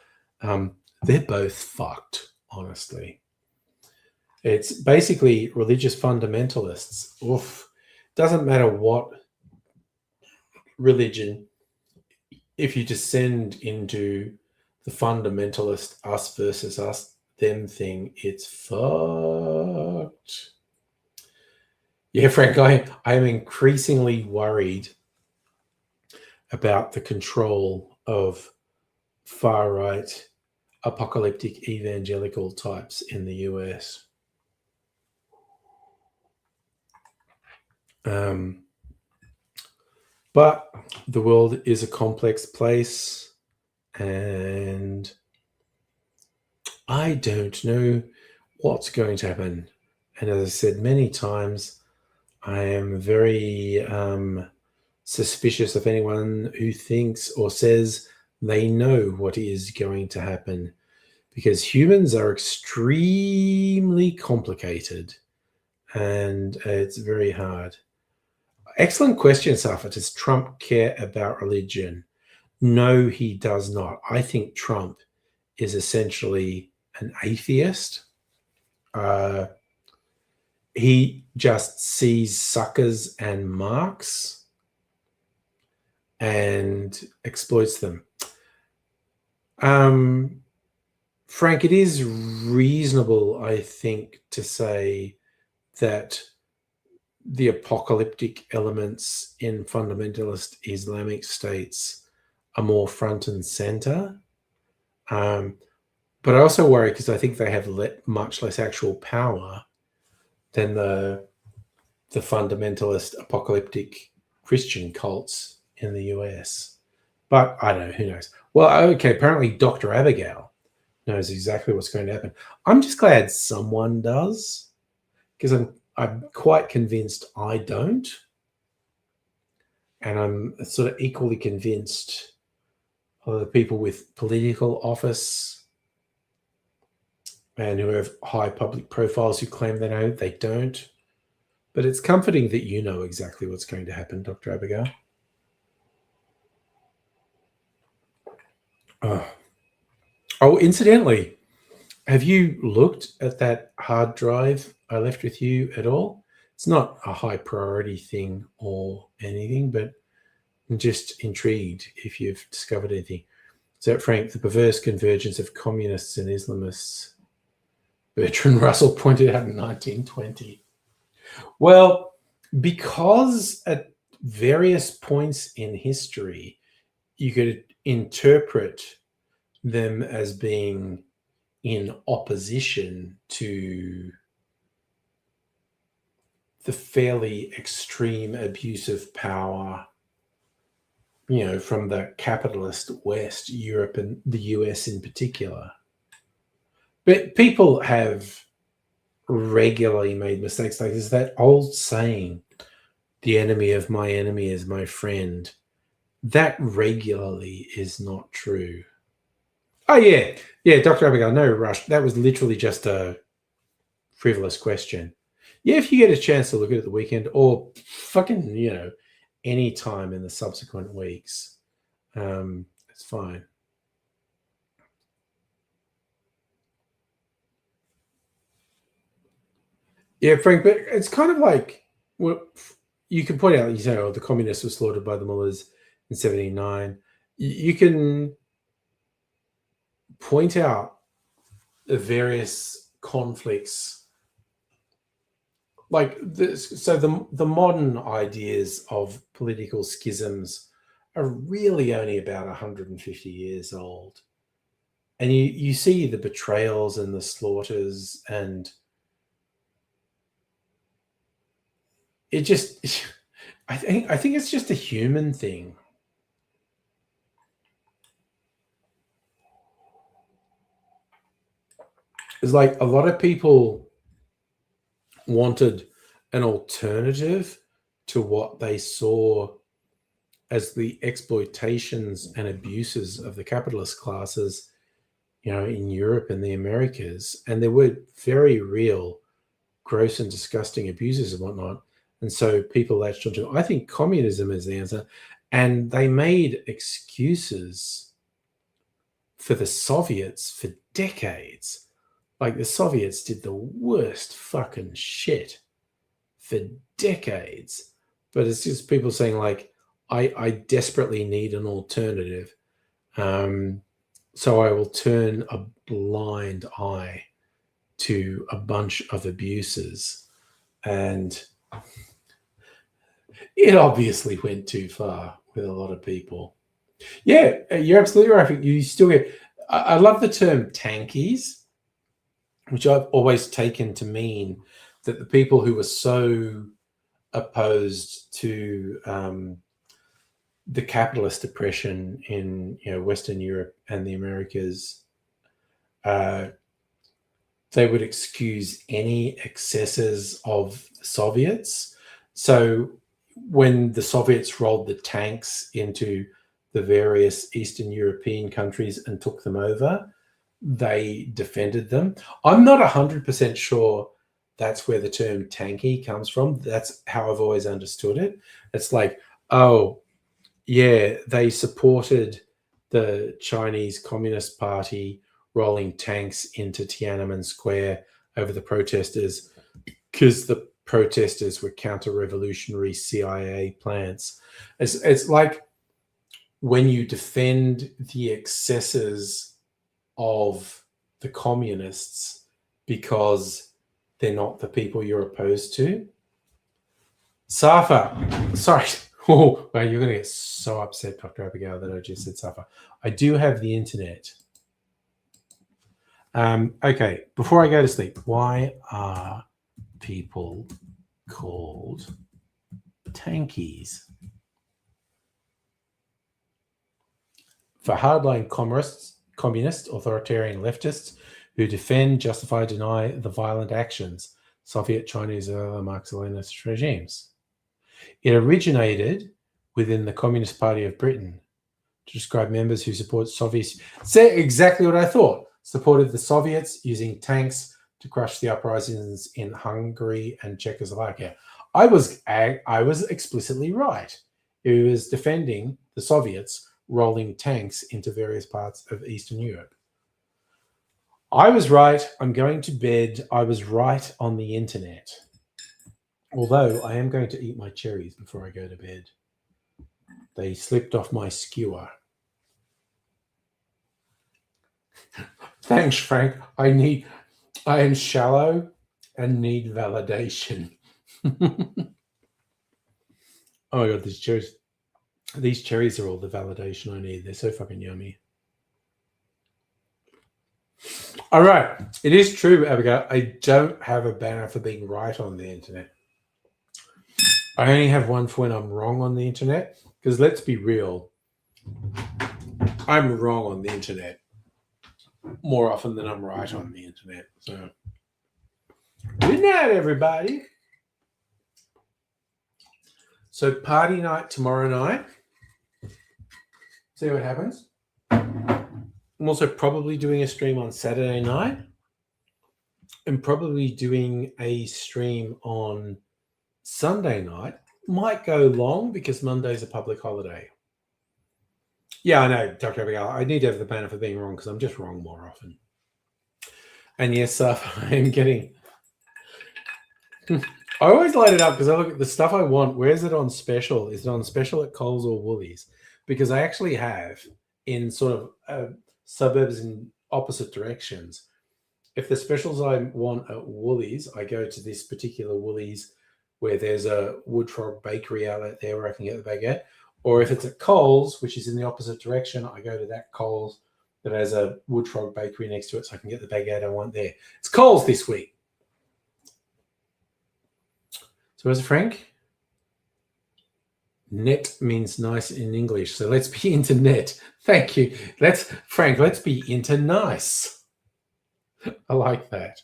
They're both fucked, honestly. It's basically religious fundamentalists. Oof. Doesn't matter what religion, if you descend into the fundamentalist us versus us them thing, it's fucked. Yeah, Frank, I am increasingly worried about the control of far-right apocalyptic evangelical types in the US. But the world is a complex place, and I don't know what's going to happen. And as I said many times, I am very suspicious of anyone who thinks or says they know what is going to happen, because humans are extremely complicated and it's very hard. Excellent question, Safa. Does Trump care about religion? No, he does not. I think Trump is essentially an atheist. He just sees suckers and marks and exploits them. Frank, it is reasonable, I think, to say that the apocalyptic elements in fundamentalist Islamic states are more front and center. But I also worry because I think they have much less actual power than the fundamentalist apocalyptic Christian cults in the US. But I don't know, who knows? Well, okay, apparently Dr. Abigail knows exactly what's going to happen. I'm just glad someone does, because I'm quite convinced I don't. And I'm sort of equally convinced of the people with political office and who have high public profiles who claim they know, they don't. But it's comforting that you know exactly what's going to happen, Dr. Abigail. Oh, incidentally, have you looked at that hard drive I left with you at all? It's not a high priority thing or anything, but I'm just intrigued if you've discovered anything. So, Frank, the perverse convergence of communists and Islamists, Bertrand Russell pointed out in 1920. Well, because at various points in history, you could interpret them as being in opposition to the fairly extreme abuse of power, you know, from the capitalist West, Europe and the US in particular. But people have regularly made mistakes. Like there's that old saying, the enemy of my enemy is my friend. That regularly is not true. Oh, yeah. Yeah, Dr. Abigail, no rush. That was literally just a frivolous question. Yeah, if you get a chance to look at it the weekend or fucking, you know, any time in the subsequent weeks, it's fine. Yeah, Frank, but it's kind of like what you can point out, you know, the communists were slaughtered by the mullahs in 79. You can point out the various conflicts, like this. So the modern ideas of political schisms are really only about 150 years old. And you see the betrayals and the slaughters, and it just, I think it's just a human thing. It's like a lot of people wanted an alternative to what they saw as the exploitations and abuses of the capitalist classes, you know, in Europe and the Americas. And there were very real, gross and disgusting abuses and whatnot. And so people latched onto, I think communism is the answer. And they made excuses for the Soviets for decades. Like the Soviets did the worst fucking shit for decades. But it's just people saying like, I desperately need an alternative. So I will turn a blind eye to a bunch of abuses. And it obviously went too far with a lot of people. Yeah, you're absolutely right. You still get, I love the term tankies, which I've always taken to mean that the people who were so opposed to the capitalist oppression in Western Europe and the Americas, they would excuse any excesses of the Soviets. So when the Soviets rolled the tanks into the various Eastern European countries and took them over, they defended them. I'm not 100% sure that's where the term tanky comes from. That's how I've always understood it. It's like, oh, yeah, they supported the Chinese Communist Party rolling tanks into Tiananmen Square over the protesters because the protesters were counter-revolutionary CIA plants. It's like when you defend the excesses of the communists because they're not the people you're opposed to. Safa, sorry. Oh, well, you're going to get so upset, Dr. Abigail, that I just said Safa. I do have the internet. Okay, before I go to sleep, why are people called tankies? For hardline communist, authoritarian leftists who defend, justify, deny the violent actions Soviet, Chinese, and other Marxist-Leninist regimes. It originated within the Communist Party of Britain to describe members who support Soviets. Say exactly what I thought. Supported the Soviets using tanks to crush the uprisings in Hungary and Czechoslovakia. I was explicitly right. It was defending the Soviets rolling tanks into various parts of Eastern Europe. I was right. I'm going to bed. I was right on the internet. Although I am going to eat my cherries before I go to bed. They slipped off my skewer. Thanks, Frank. I am shallow and need validation. Oh my God, these cherries are all the validation I need. They're so fucking yummy. All right. It is true, Abigail. I don't have a banner for being right on the internet. I only have one for when I'm wrong on the internet. Because let's be real, I'm wrong on the internet more often than I'm right on the internet. So, good night, everybody. So, party night tomorrow night. See what happens. I'm also probably doing a stream on Saturday night. And probably doing a stream on Sunday night. Might go long because Monday's a public holiday. Yeah, I know, Dr. Abigail. I need to have the banner for being wrong because I'm just wrong more often. And yes, I am getting... I always light it up because I look at the stuff I want. Where is it on special? Is it on special at Coles or Woolies? Because I actually have in sort of suburbs in opposite directions. If the specials I want at Woolies, I go to this particular Woolies where there's a Woodfrog bakery outlet there where I can get the baguette. Or if it's at Coles, which is in the opposite direction, I go to that Coles that has a Woodfrog bakery next to it so I can get the baguette I want there. It's Coles this week. So where's Frank? Net means nice in English. So let's be into net. Thank you. Frank, let's be into nice. I like that.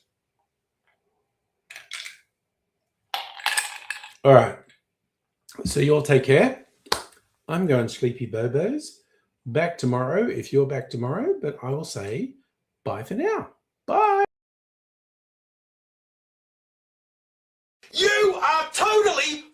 All right. So you all take care. I'm going sleepy bobos. Back tomorrow if you're back tomorrow, but I will say bye for now. Bye. You are totally